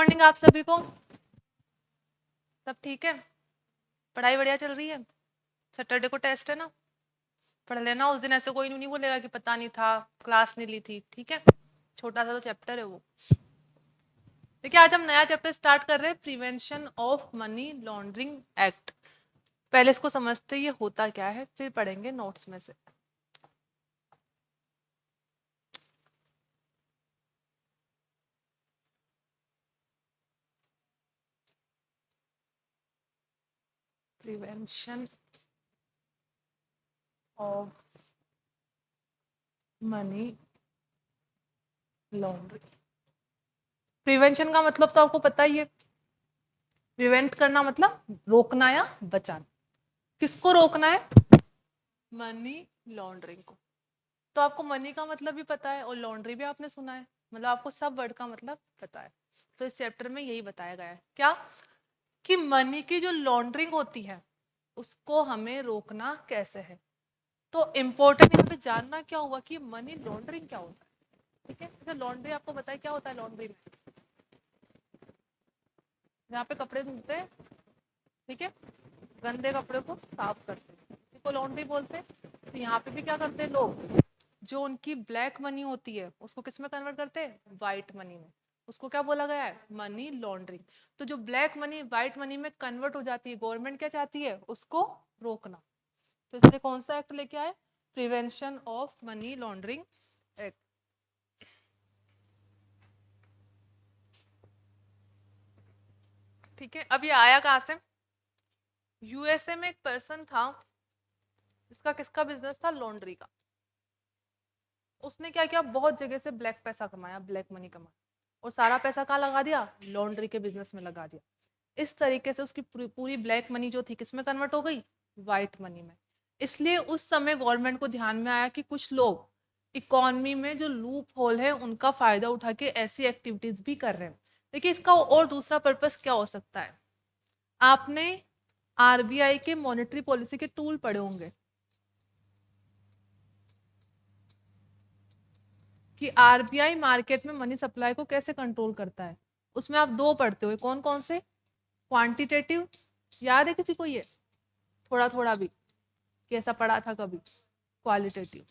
Morning आप सभी को। सब ठीक है? पढ़ाई बढ़िया चल रही है? सैटरडे को टेस्ट है ना, पढ़ लेना। उस दिन ऐसे कोई नहीं बोलेगा कि पता नहीं था, क्लास नहीं ली थी। ठीक है, छोटा सा तो चैप्टर है वो। देखिए आज हम नया चैप्टर स्टार्ट कर रहे हैं, prevention of money laundering act. पहले इसको समझते ये होता क्या है, फिर पढ़ेंगे नोट्स में से। Prevention of money laundering. Prevention का मतलब तो आपको पता ही है, प्रिवेंट करना मतलब रोकना या बचाना। किसको रोकना है? मनी लॉन्ड्रिंग को। तो आपको मनी का मतलब भी पता है और लॉन्ड्री भी आपने सुना है, मतलब आपको सब वर्ड का मतलब पता है। तो इस चैप्टर में यही बताया गया है क्या, कि मनी की जो लॉन्ड्रिंग होती है उसको हमें रोकना कैसे है। तो इम्पोर्टेंट यहाँ पे जानना क्या हुआ कि मनी लॉन्ड्रिंग क्या होता है। ठीक है, जैसे लॉन्ड्री आपको बताया क्या होता है। लॉन्ड्री में यहाँ पे कपड़े धुलते हैं, ठीक है, गंदे कपड़े को साफ करते हैं, इसी को लॉन्ड्री बोलते हैं। तो यहाँ पे भी क्या करते हैं लोग, जो उनकी ब्लैक मनी होती है उसको किस में कन्वर्ट करते हैं, व्हाइट मनी में। उसको क्या बोला गया है, मनी लॉन्ड्रिंग। तो जो ब्लैक मनी व्हाइट मनी में कन्वर्ट हो जाती है, गवर्नमेंट क्या चाहती है, उसको रोकना। तो इसलिए कौन सा एक्ट लेके आए, prevention of money laundering act. ठीक है, अब ये आया कहाँ से, यूएसए में एक पर्सन था, इसका किसका बिजनेस था, लॉन्ड्री का। उसने क्या किया, बहुत जगह से ब्लैक पैसा कमाया, ब्लैक मनी कमाया, और सारा पैसा कहाँ लगा दिया, लॉन्ड्री के बिजनेस में लगा दिया। इस तरीके से उसकी पूरी ब्लैक मनी जो थी किसमें कन्वर्ट हो गई, व्हाइट मनी में। इसलिए उस समय गवर्नमेंट को ध्यान में आया कि कुछ लोग इकोनॉमी में जो लूप होल है उनका फायदा उठा के ऐसी एक्टिविटीज भी कर रहे हैं। देखिए इसका और दूसरा पर्पस क्या हो सकता है, आपने आरबीआई के मॉनेटरी पॉलिसी के टूल पढ़े होंगे कि आरबीआई मार्केट में मनी सप्लाई को कैसे कंट्रोल करता है। उसमें आप दो पढ़ते हो, कौन कौन से, क्वांटिटेटिव, याद है किसी को ये, थोड़ा थोड़ा भी कैसा पढ़ा था कभी, क्वालिटेटिव।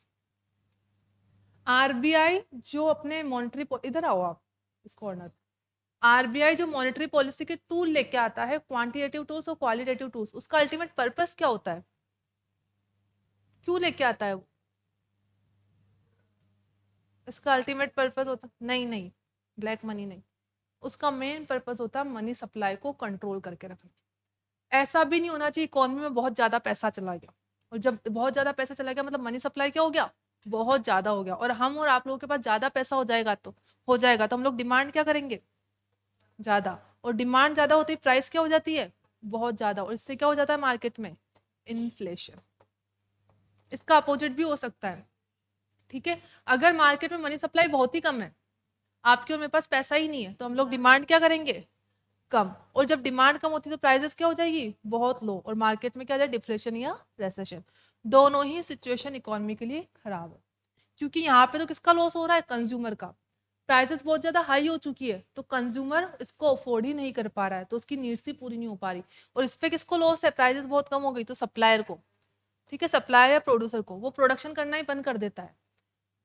आरबीआई जो अपने मॉनेटरी, इधर आओ आप इस कॉर्नर, आरबीआई जो मॉनेटरी पॉलिसी के टूल लेके आता है, क्वांटिटेटिव टूल्स और क्वालिटेटिव टूल्स, उसका अल्टीमेट पर्पस क्या होता है, क्यों लेके आता है वो, इसका अल्टीमेट पर्पस होता, नहीं नहीं, ब्लैक मनी नहीं, उसका मेन पर्पस होता है मनी सप्लाई को कंट्रोल करके रखना। ऐसा भी नहीं होना चाहिए इकोनॉमी में बहुत ज्यादा पैसा चला गया, और जब बहुत ज्यादा पैसा चला गया मतलब मनी सप्लाई क्या हो गया, बहुत ज्यादा हो गया, और हम और आप लोगों के पास ज्यादा पैसा हो जाएगा तो हम लोग डिमांड क्या करेंगे, ज्यादा। और डिमांड ज्यादा होती है, प्राइस क्या हो जाती है, बहुत ज्यादा, और इससे क्या हो जाता है मार्केट में, इन्फ्लेशन। इसका अपोजिट भी हो सकता है। ठीक है, अगर मार्केट में मनी सप्लाई बहुत ही कम है, आपके और मेरे पास पैसा ही नहीं है, तो हम लोग डिमांड क्या करेंगे, कम। और जब डिमांड कम होती है तो प्राइसेस क्या हो जाएगी, बहुत लो, और मार्केट में क्या हो जाए, डिफ्लेशन या रेसेशन। दोनों ही सिचुएशन इकोनॉमी के लिए खराब है, क्योंकि यहाँ पे तो किसका लॉस हो रहा है, कंज्यूमर का। प्राइसेस बहुत ज्यादा हाई हो चुकी है तो कंज्यूमर इसको अफोर्ड ही नहीं कर पा रहा है, तो उसकी नीड्स ही पूरी नहीं हो पा रही। और इस पे किसको लॉस है, प्राइसेस बहुत कम हो गई तो सप्लायर को। ठीक है, सप्लायर या प्रोड्यूसर को, वो प्रोडक्शन करना ही बंद कर देता है।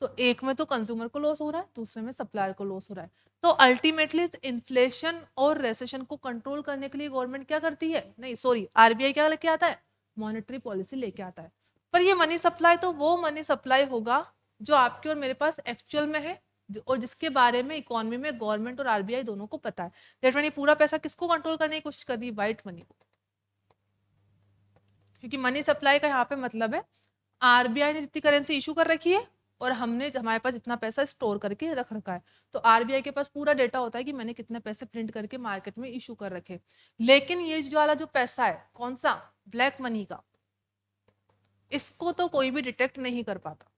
तो एक में तो कंज्यूमर को लॉस हो रहा है, दूसरे में सप्लायर को लॉस हो रहा है। तो अल्टीमेटली इन्फ्लेशन और रेसेशन को कंट्रोल करने के लिए गवर्नमेंट क्या करती है, नहीं सॉरी, आरबीआई क्या लेके आता है, मॉनेटरी पॉलिसी लेके आता है। पर ये मनी सप्लाई तो वो मनी सप्लाई होगा जो आपके और मेरे पास एक्चुअल में है, और जिसके बारे में इकोनॉमी में गवर्नमेंट और आरबीआई दोनों को पता है। दैट मीन पूरा पैसा किसको कंट्रोल करने की कोशिश कर रही है, व्हाइट मनी को। क्योंकि मनी सप्लाई का यहाँ पे मतलब है आरबीआई ने जितनी करेंसी इशू कर रखी है और हमने हमारे पास इतना पैसा स्टोर करके रख रखा है, तो आरबीआई के पास पूरा डेटा होता है कि मैंने कितने पैसे प्रिंट करके मार्केट में इशू कर रखे। लेकिन ये जो वाला जो पैसा है कौन सा, ब्लैक मनी का, इसको तो कोई भी डिटेक्ट नहीं कर पाता,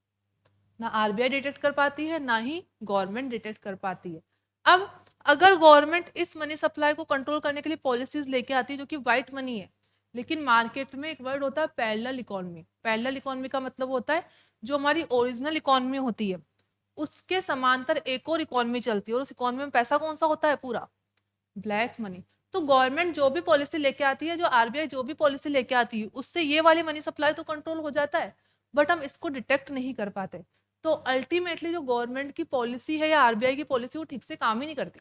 ना आरबीआई डिटेक्ट कर पाती है ना ही गवर्नमेंट डिटेक्ट कर पाती है। अब अगर गवर्नमेंट इस मनी सप्लाई को कंट्रोल करने के लिए पॉलिसीज लेके आती है जो कि व्हाइट मनी है, लेकिन मार्केट में एक वर्ड होता है पैरेलल इकोनॉमी। पैरेलल इकोनॉमी का मतलब होता है जो हमारी ओरिजिनल इकोनॉमी होती है उसके समांतर एक और इकोनॉमी चलती है, और उस इकोनॉमी में पैसा कौन सा होता है, पूरा ब्लैक मनी। तो गवर्नमेंट जो भी पॉलिसी लेके आती है, जो आरबीआई जो भी पॉलिसी लेके आती है, उससे ये वाली मनी सप्लाई तो कंट्रोल हो जाता है, बट हम इसको डिटेक्ट नहीं कर पाते। तो अल्टीमेटली जो गवर्नमेंट की पॉलिसी है या आरबीआई की पॉलिसी, वो ठीक से काम ही नहीं करती,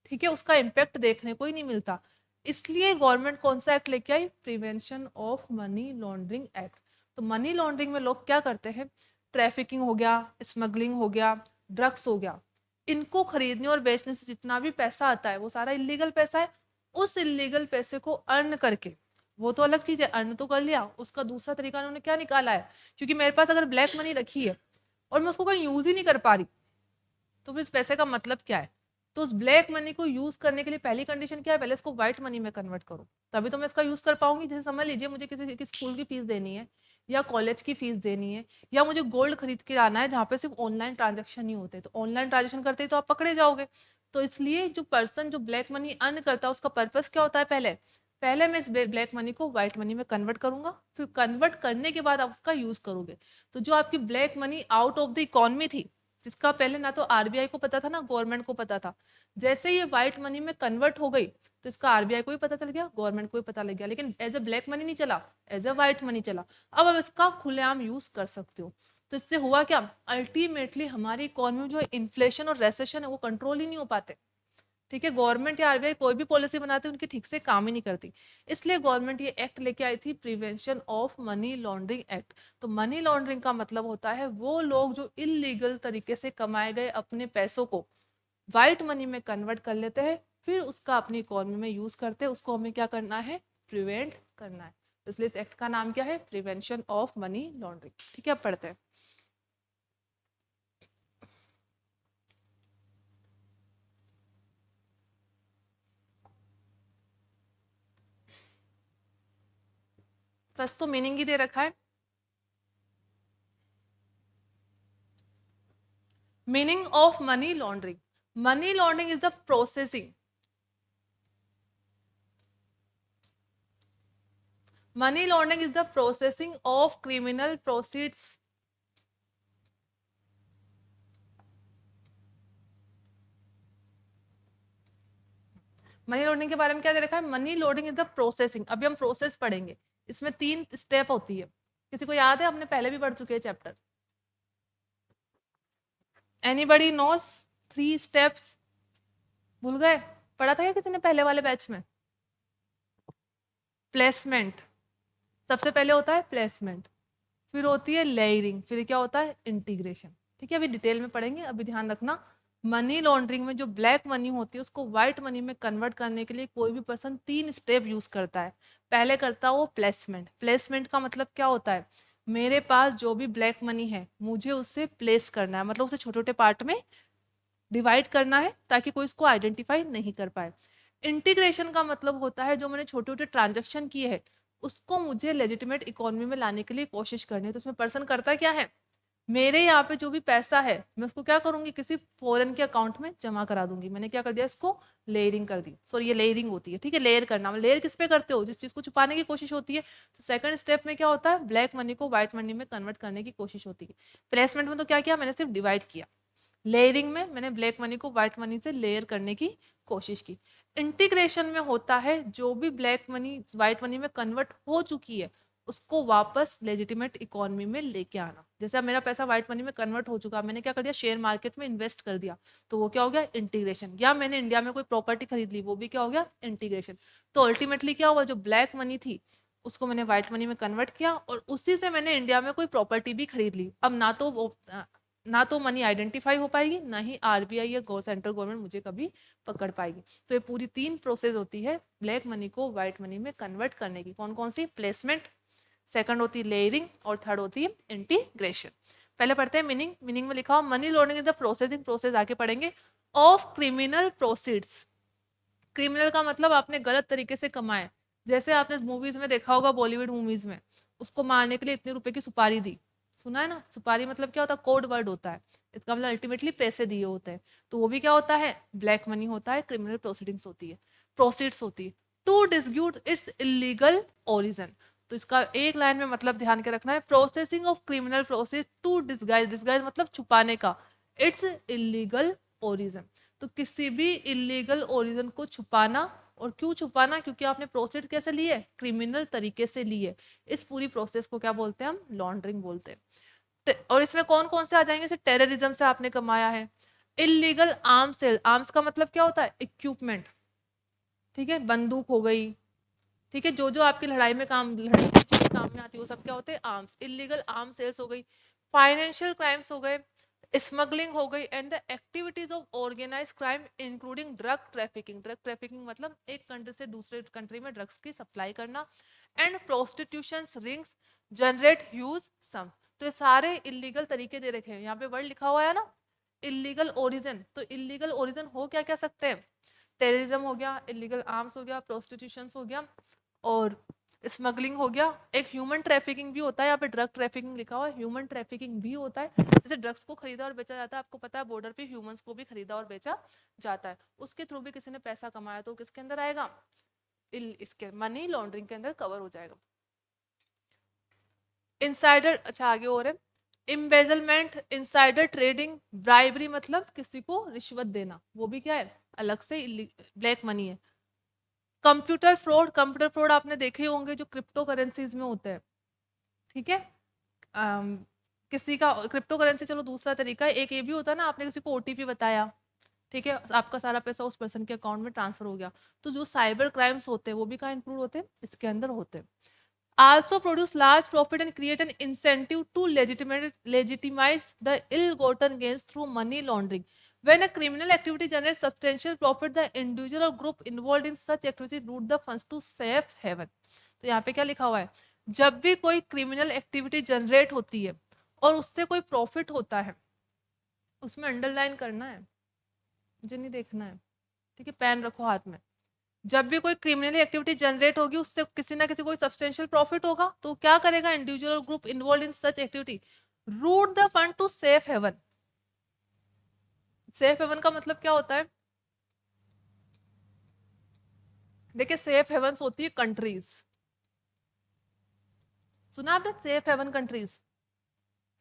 ठीक है, उसका इम्पैक्ट देखने को ही नहीं मिलता। इसलिए गवर्नमेंट कौन सा एक्ट लेके आई? Prevention of money laundering act. तो मनी लॉन्ड्रिंग में लोग क्या करते हैं? ट्रैफिकिंग हो गया, स्मगलिंग हो गया, ड्रग्स हो गया, इनको खरीदने और बेचने से जितना भी पैसा आता है वो सारा इलीगल पैसा है। उस इलीगल पैसे को अर्न करके, वो तो अलग चीज है, अर्न तो कर लिया, उसका दूसरा तरीका उन्होंने क्या निकाला है? क्योंकि मेरे पास अगर ब्लैक मनी रखी है और मैं उसको कोई यूज ही नहीं कर पा रही, तो फिर इस पैसे का मतलब क्या है? तो उस ब्लैक मनी को यूज करने के लिए पहली कंडीशन क्या है? पहले इसको व्हाइट मनी में कन्वर्ट करो, तभी तो मैं इसका यूज कर पाऊंगी। जैसे समझ लीजिए मुझे किसी स्कूल की फीस देनी है, या कॉलेज की फीस देनी है, या मुझे गोल्ड खरीद के आना है जहाँ पे सिर्फ ऑनलाइन ट्रांजेक्शन ही होते हैं, तो ऑनलाइन ट्रांजेक्शन करते ही तो आप पकड़े जाओगे। तो इसलिए जो पर्सन जो ब्लैक मनी अर्न करता है, उसका पर्पस क्या होता है? पहले पहले मैं इस ब्लैक मनी को व्हाइट मनी में कन्वर्ट करूंगा, फिर कन्वर्ट करने के बाद आप उसका यूज करोगे। तो जो आपकी black money out of the economy थी, जिसका पहले ना तो आरबीआई को पता था ना गवर्नमेंट को पता था, जैसे ये व्हाइट मनी में कन्वर्ट हो गई तो इसका आरबीआई को भी पता चल गया, गवर्नमेंट को भी पता लग गया, लेकिन एज ए ब्लैक मनी नहीं चला, एज ए व्हाइट मनी चला। अब आप इसका खुलेआम यूज कर सकते हो। तो इससे हुआ क्या? अल्टीमेटली हमारी इकोनॉमी में जो इन्फ्लेशन और रेसेशन है वो कंट्रोल ही नहीं हो पाते, ठीक है। गवर्नमेंट या आरबीआई कोई भी पॉलिसी बनाती है, उनकी ठीक से काम ही नहीं करती। इसलिए गवर्नमेंट ये एक्ट लेके आई थी, prevention of money laundering act. तो मनी लॉन्ड्रिंग का मतलब होता है वो लोग जो इलीगल तरीके से कमाए गए अपने पैसों को व्हाइट मनी में कन्वर्ट कर लेते हैं, फिर उसका अपनी इकोनॉमी में यूज करते हैं, उसको हमें क्या करना है? प्रिवेंट करना है। इसलिए इस एक्ट का नाम क्या है? Prevention of money laundering. ठीक है, अब पढ़ते हैं। फर्स्ट तो मीनिंग ही दे रखा है। Meaning of money laundering, money laundering is the processing, money laundering is the processing of criminal proceeds, money laundering के बारे में क्या दे रखा है? Money laundering is the processing. अभी हम प्रोसेस पढ़ेंगे, इसमें 3 स्टेप होती है। किसी को याद है? हमने पहले भी पढ़ चुके हैं चैप्टर। Anybody knows 3 steps? भूल गए? पढ़ा था क्या किसी ने पहले वाले बैच में? प्लेसमेंट, सबसे पहले होता है प्लेसमेंट, फिर होती है लेयरिंग, फिर क्या होता है? इंटीग्रेशन। ठीक है, अभी डिटेल में पढ़ेंगे। अभी ध्यान रखना, मनी लॉन्ड्रिंग में जो ब्लैक मनी होती है उसको व्हाइट मनी में कन्वर्ट करने के लिए कोई भी पर्सन 3 स्टेप यूज करता है। पहले करता है वो प्लेसमेंट। प्लेसमेंट का मतलब क्या होता है? मेरे पास जो भी ब्लैक मनी है मुझे उससे प्लेस करना है, मतलब उसे छोटे छोटे पार्ट में डिवाइड करना है ताकि कोई इसको आइडेंटिफाई नहीं कर पाए। इंटीग्रेशन का मतलब होता है जो मैंने छोटे छोटे ट्रांजेक्शन किए हैं उसको मुझे लेजिटिमेट इकोनॉमी में लाने के लिए कोशिश करनी है। तो उसमें पर्सन करता क्या है? मेरे यहाँ पे जो भी पैसा है मैं उसको क्या करूंगी? किसी फॉरेन के अकाउंट में जमा करा दूंगी। मैंने क्या कर दिया? इसको लेयरिंग कर दी। सॉरी, ये लेयरिंग होती है, ठीक है, लेयर करना। लेयर किस पे करते हो? जिस चीज को छुपाने की कोशिश होती है। तो सेकंड स्टेप में क्या होता है? ब्लैक मनी को व्हाइट मनी में कन्वर्ट करने की कोशिश होती है। प्लेसमेंट में तो क्या किया? मैंने सिर्फ डिवाइड किया। लेयरिंग में मैंने ब्लैक मनी को व्हाइट मनी से लेयर करने की कोशिश की। इंटीग्रेशन में होता है जो भी ब्लैक मनी व्हाइट मनी में कन्वर्ट हो चुकी है उसको वापस लेजिटिमेट इकोनॉमी में लेके आना। जैसे अब मेरा पैसा व्हाइट मनी में कन्वर्ट हो चुका, मैंने क्या कर दिया? शेयर मार्केट में इन्वेस्ट कर दिया, तो वो क्या हो गया? इंटीग्रेशन। या मैंने इंडिया में कोई प्रॉपर्टी खरीद ली, वो भी क्या हो गया? इंटीग्रेशन। तो अल्टीमेटली क्या हुआ? जो ब्लैक मनी थी उसको मैंने व्हाइट मनी में कन्वर्ट किया और उसी से मैंने इंडिया में कोई प्रॉपर्टी भी खरीद ली। अब ना तो मनी आइडेंटिफाई हो पाएगी, ना ही आरबीआई या सेंट्रल गवर्नमेंट मुझे कभी पकड़ पाएगी। तो ये पूरी 3 प्रोसेस होती है ब्लैक मनी को व्हाइट मनी में कन्वर्ट करने की। कौन कौन सी? प्लेसमेंट, सेकंड होती है लेयरिंग और थर्ड होती है इंटीग्रेशन। पहले पढ़ते हैं मीनिंग। मीनिंग में लिखा हुआ money laundering is the processing, process आगे पढ़ेंगे, ऑफ क्रिमिनल प्रोसीड्स। क्रिमिनल का मतलब आपने गलत तरीके से कमाए। जैसे आपने मूवीज में देखा होगा, बॉलीवुड मूवीज में, उसको मारने के लिए इतने रुपए की सुपारी दी। सुना है ना? सुपारी मतलब क्या होता है? कोड वर्ड होता है। इसका मतलब अल्टीमेटली पैसे दिए होते हैं। तो वो भी क्या होता है? ब्लैक मनी होता है, क्रिमिनल प्रोसीडिंग्स होती है, प्रोसीड्स होती है। To dispute its illegal origin. तो इसका एक लाइन में मतलब ध्यान के रखना है, processing of criminal process to disguise. Disguise मतलब छुपाने का, इट्स इलीगल ओरिजिन। तो किसी भी इलीगल ओरिजिन को छुपाना, और क्यों छुपाना, क्योंकि आपने प्रोसेस कैसे लिए, क्रिमिनल तरीके से लिए, इस पूरी प्रोसेस को क्या बोलते हैं हम, लॉन्ड्रिंग बोलते हैं। और इसमें कौन कौन से आ जाएंगे, जैसे टेररिज्म से आपने कमाया है, इलीगल आर्म्स सेल, आर्म्स का मतलब क्या होता है, इक्विपमेंट, ठीक है, बंदूक हो गई, ठीक है, जो जो आपकी लड़ाई में काम, लड़ाई की चीजें काम में आती है वो सब क्या होते हैं, आर्म्स, इलीगल आर्म सेल्स हो गई, फाइनेंशियल क्राइम्स हो गए, स्मगलिंग हो गई, and the activities of organize crime including drug trafficking, drug trafficking मतलब एक कंट्री से दूसरे कंट्री में ड्रग्स की सप्लाई करना, and prostitution rings generate huge sum. तो ये सारे इलीगल तरीके दे रखे हैं, यहाँ पे वर्ड लिखा हुआ है ना, इलीगल ओरिजिन, तो इलीगल ओरिजिन हो क्या क्या सकते हैं, टेररिज्म हो गया, इलीगल आर्म्स हो गया, प्रोस्टिट्यूशन हो गया, और स्मगलिंग हो गया, एक ह्यूमन ट्रैफिकिंग भी होता है, यहाँ पे ड्रग ट्रैफिकिंग लिखा हुआ है, ह्यूमन ट्रैफिकिंग भी होता है, जैसे ड्रग्स को खरीदा और बेचा जाता है, आपको पता है बॉर्डर पे ह्यूमंस को भी खरीदा और बेचा जाता है, उसके थ्रू भी किसी ने पैसा कमाया तो किसके अंदर आएगा, इसके मनी लॉन्ड्रिंग के अंदर कवर हो जाएगा। इनसाइडर, अच्छा आगे और है, इम्बेजलमेंट, इनसाइडर ट्रेडिंग, ब्राइबरी मतलब किसी को रिश्वत देना, वो भी क्या है, अलग से ब्लैक मनी है। कंप्यूटर फ्रॉड, कंप्यूटर फ्रॉड आपने देखे होंगे जो क्रिप्टो करेंसीज में होते हैं, ठीक है, किसी का क्रिप्टो करेंसी, चलो दूसरा तरीका है, एक ये भी होता है ना, आपने किसी को ओटीपी बताया, ठीक है, आपका सारा पैसा उस पर्सन के अकाउंट में ट्रांसफर हो गया, तो जो साइबर क्राइम्स होते हैं वो भी कहाँ इंक्लूड होते हैं, इसके अंदर होते हैं। Also produce large profit and create an incentive to legitimize the ill-gotten gains through money laundering. When a criminal activity generates substantial profit, the individual or group involved in such activity route the funds to safe haven. तो यहाँ पे क्या लिखा हुआ है, जब भी कोई क्रिमिनल एक्टिविटी जनरेट होती है और उससे कोई प्रॉफिट होता है, उसमें अंडरलाइन करना है, मुझे नहीं देखना है, ठीक है, पेन रखो हाथ में, जब भी कोई क्रिमिनल एक्टिविटी जनरेट होगी उससे किसी ना किसी कोई सब्सटेंशियल प्रॉफिट होगा, तो क्या करेगा individual group involve in such activity, route the fund to safe haven. Safe haven का मतलब क्या होता है, देखिए सेफ हेवंस होती है कंट्रीज, सुना आपने, सेफ हेवन कंट्रीज,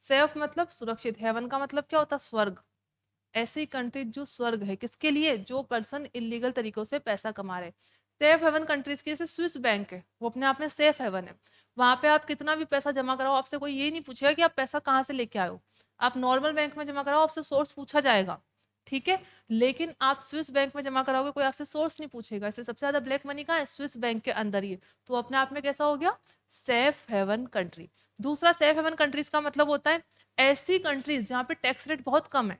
सेफ मतलब सुरक्षित, हेवन का मतलब क्या होता है, स्वर्ग, ऐसी कंट्री जो स्वर्ग है, किसके लिए, जो पर्सन इलीगल तरीकों से पैसा कमा रहे। सेफ हेवन कंट्रीज की जैसे स्विस बैंक है, वो अपने आप में सेफ हेवन है, वहां पे आप कितना भी पैसा जमा कराओ आपसे कोई ये नहीं पूछेगा कि आप पैसा कहाँ से लेके आए हो, आप नॉर्मल बैंक में जमा कराओ आपसे सोर्स पूछा जाएगा, ठीक है, लेकिन आप स्विस बैंक में जमा कराओगे कोई आपसे सोर्स नहीं पूछेगा, इसलिए सबसे ज्यादा ब्लैक मनी कहाँ है, स्विस बैंक के अंदर ही है, तो अपने आप में कैसा हो गया, सेफ हेवन कंट्री। दूसरा सेफ हेवन कंट्रीज का मतलब होता है ऐसी कंट्रीज जहाँ पे टैक्स रेट बहुत कम है,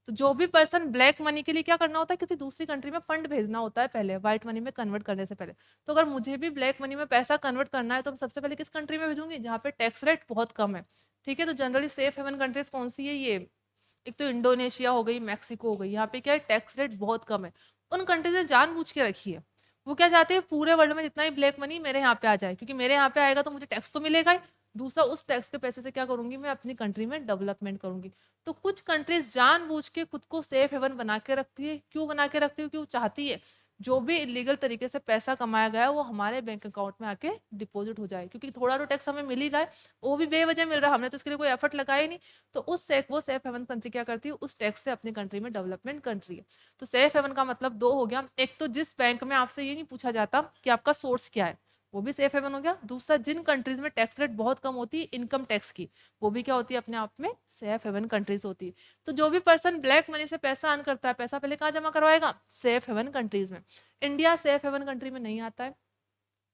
तो जो भी पर्सन ब्लैक मनी के लिए क्या करना होता है, किसी दूसरी कंट्री में फंड भेजना होता है पहले, व्हाइट मनी में कन्वर्ट करने से पहले, तो अगर मुझे भी ब्लैक मनी में पैसा कन्वर्ट करना है तो मैं सबसे पहले किस कंट्री में भेजूंगी, जहाँ पे टैक्स रेट बहुत कम है, ठीक है, तो जनरली सेफ हेवन कंट्रीज कौन सी है, ये एक तो इंडोनेशिया हो गई, मैक्सिको हो गई, यहाँ पे क्या है टैक्स रेट बहुत कम है, उन कंट्रीज ने जानबूझ के रखी है, वो क्या चाहते हैं पूरे वर्ल्ड में जितना ही ब्लैक मनी मेरे यहाँ पे आ जाए, क्योंकि मेरे यहाँ पे आएगा तो मुझे टैक्स तो मिलेगा ही, दूसरा उस टैक्स के पैसे से क्या करूंगी, मैं अपनी कंट्री में डेवलपमेंट करूंगी। तो कुछ कंट्रीज जानबूझ के खुद को सेफ हेवन बना के रखती है, क्यों बना के रखती है, क्यों चाहती है जो भी इलीगल तरीके से पैसा कमाया गया है वो हमारे बैंक अकाउंट में आके डिपॉजिट हो जाए, क्योंकि थोड़ा तो टैक्स हमें मिल ही रहा है, वो भी बेवजह मिल रहा है, हमने तो इसके लिए कोई एफर्ट लगाया ही नहीं, तो वो सेफ हेवन कंट्री क्या करती है, उस टैक्स से अपनी कंट्री में डेवलपमेंट कंट्री है। तो सेफ हेवन का मतलब दो हो गया, एक तो जिस बैंक में आपसे ये नहीं पूछा जाता कि आपका सोर्स क्या है, वो भी सेफ हेवन हो गया, दूसरा जिन कंट्रीज में टैक्स रेट बहुत कम होती है इनकम टैक्स की, वो भी क्या होती है अपने आप में सेफ हेवन कंट्रीज होती है। तो जो भी पर्सन ब्लैक मनी से पैसा अर्न करता है, पैसा पहले कहाँ जमा करवाएगा, सेफ हेवन कंट्रीज में। इंडिया सेफ हेवन कंट्री में नहीं आता है,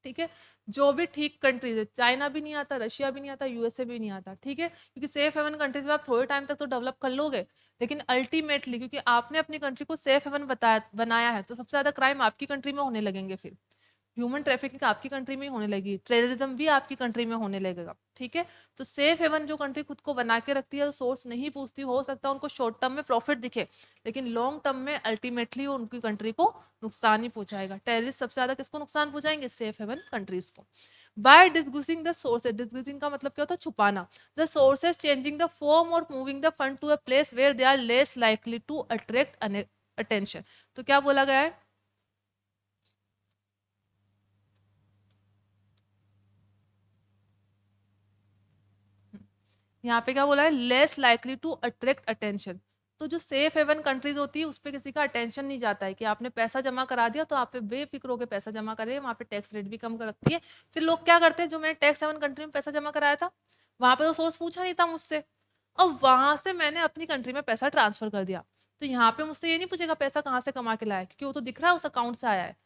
ठीक है, जो भी ठीक कंट्रीज है, चाइना भी नहीं आता, रशिया भी नहीं आता, यूएसए भी नहीं आता, ठीक है, क्योंकि सेफ हेवन कंट्रीज में आप थोड़े टाइम तक तो डेवलप कर लोगे, लेकिन अल्टीमेटली क्योंकि आपने अपनी कंट्री को सेफ हेवन बताया बनाया है, तो सबसे ज्यादा क्राइम आपकी कंट्री में होने लगेंगे, फिर ह्यूमन ट्रैफिकिंग आपकी कंट्री में ही होने लगी, टेररिज्म भी आपकी कंट्री में होने लगेगा, ठीक है। तो सेफ हेवन जो कंट्री खुद को बना के रखती है, सोर्स नहीं पूछती, हो सकता है उनको शॉर्ट टर्म में प्रॉफिट दिखे, लेकिन लॉन्ग टर्म में अल्टीमेटली उनकी कंट्री को नुकसान ही पहुंचाएगा। टेररिस्ट सबसे ज्यादा किसको नुकसान पहुंचाएंगे, सेफ हेवन कंट्रीज को। By disguising the sources, disguising का मतलब क्या होता है, छुपाना, the sources changing the form और moving the fund to a place where they are less likely to attract attention. तो क्या बोला गया है, यहाँ पे क्या बोला है, less likely to attract attention, तो जो सेफ हेवन कंट्रीज होती है उस पर किसी का अटेंशन नहीं जाता है कि आपने पैसा जमा करा दिया तो आप पे बेफिक्र होकर पैसा जमा करें, वहाँ पे टैक्स रेट भी कम कर रखती है। फिर लोग क्या करते हैं, जो मैंने टैक्स हेवन कंट्री में पैसा जमा कराया था वहां पे तो सोर्स पूछा नहीं था मुझसे, और वहां से मैंने अपनी कंट्री में पैसा ट्रांसफर कर दिया, तो यहाँ पे मुझसे ये नहीं पूछेगा पैसा कहाँ से कमा के लाया, क्योंकि वो तो दिख रहा है उस अकाउंट से आया है।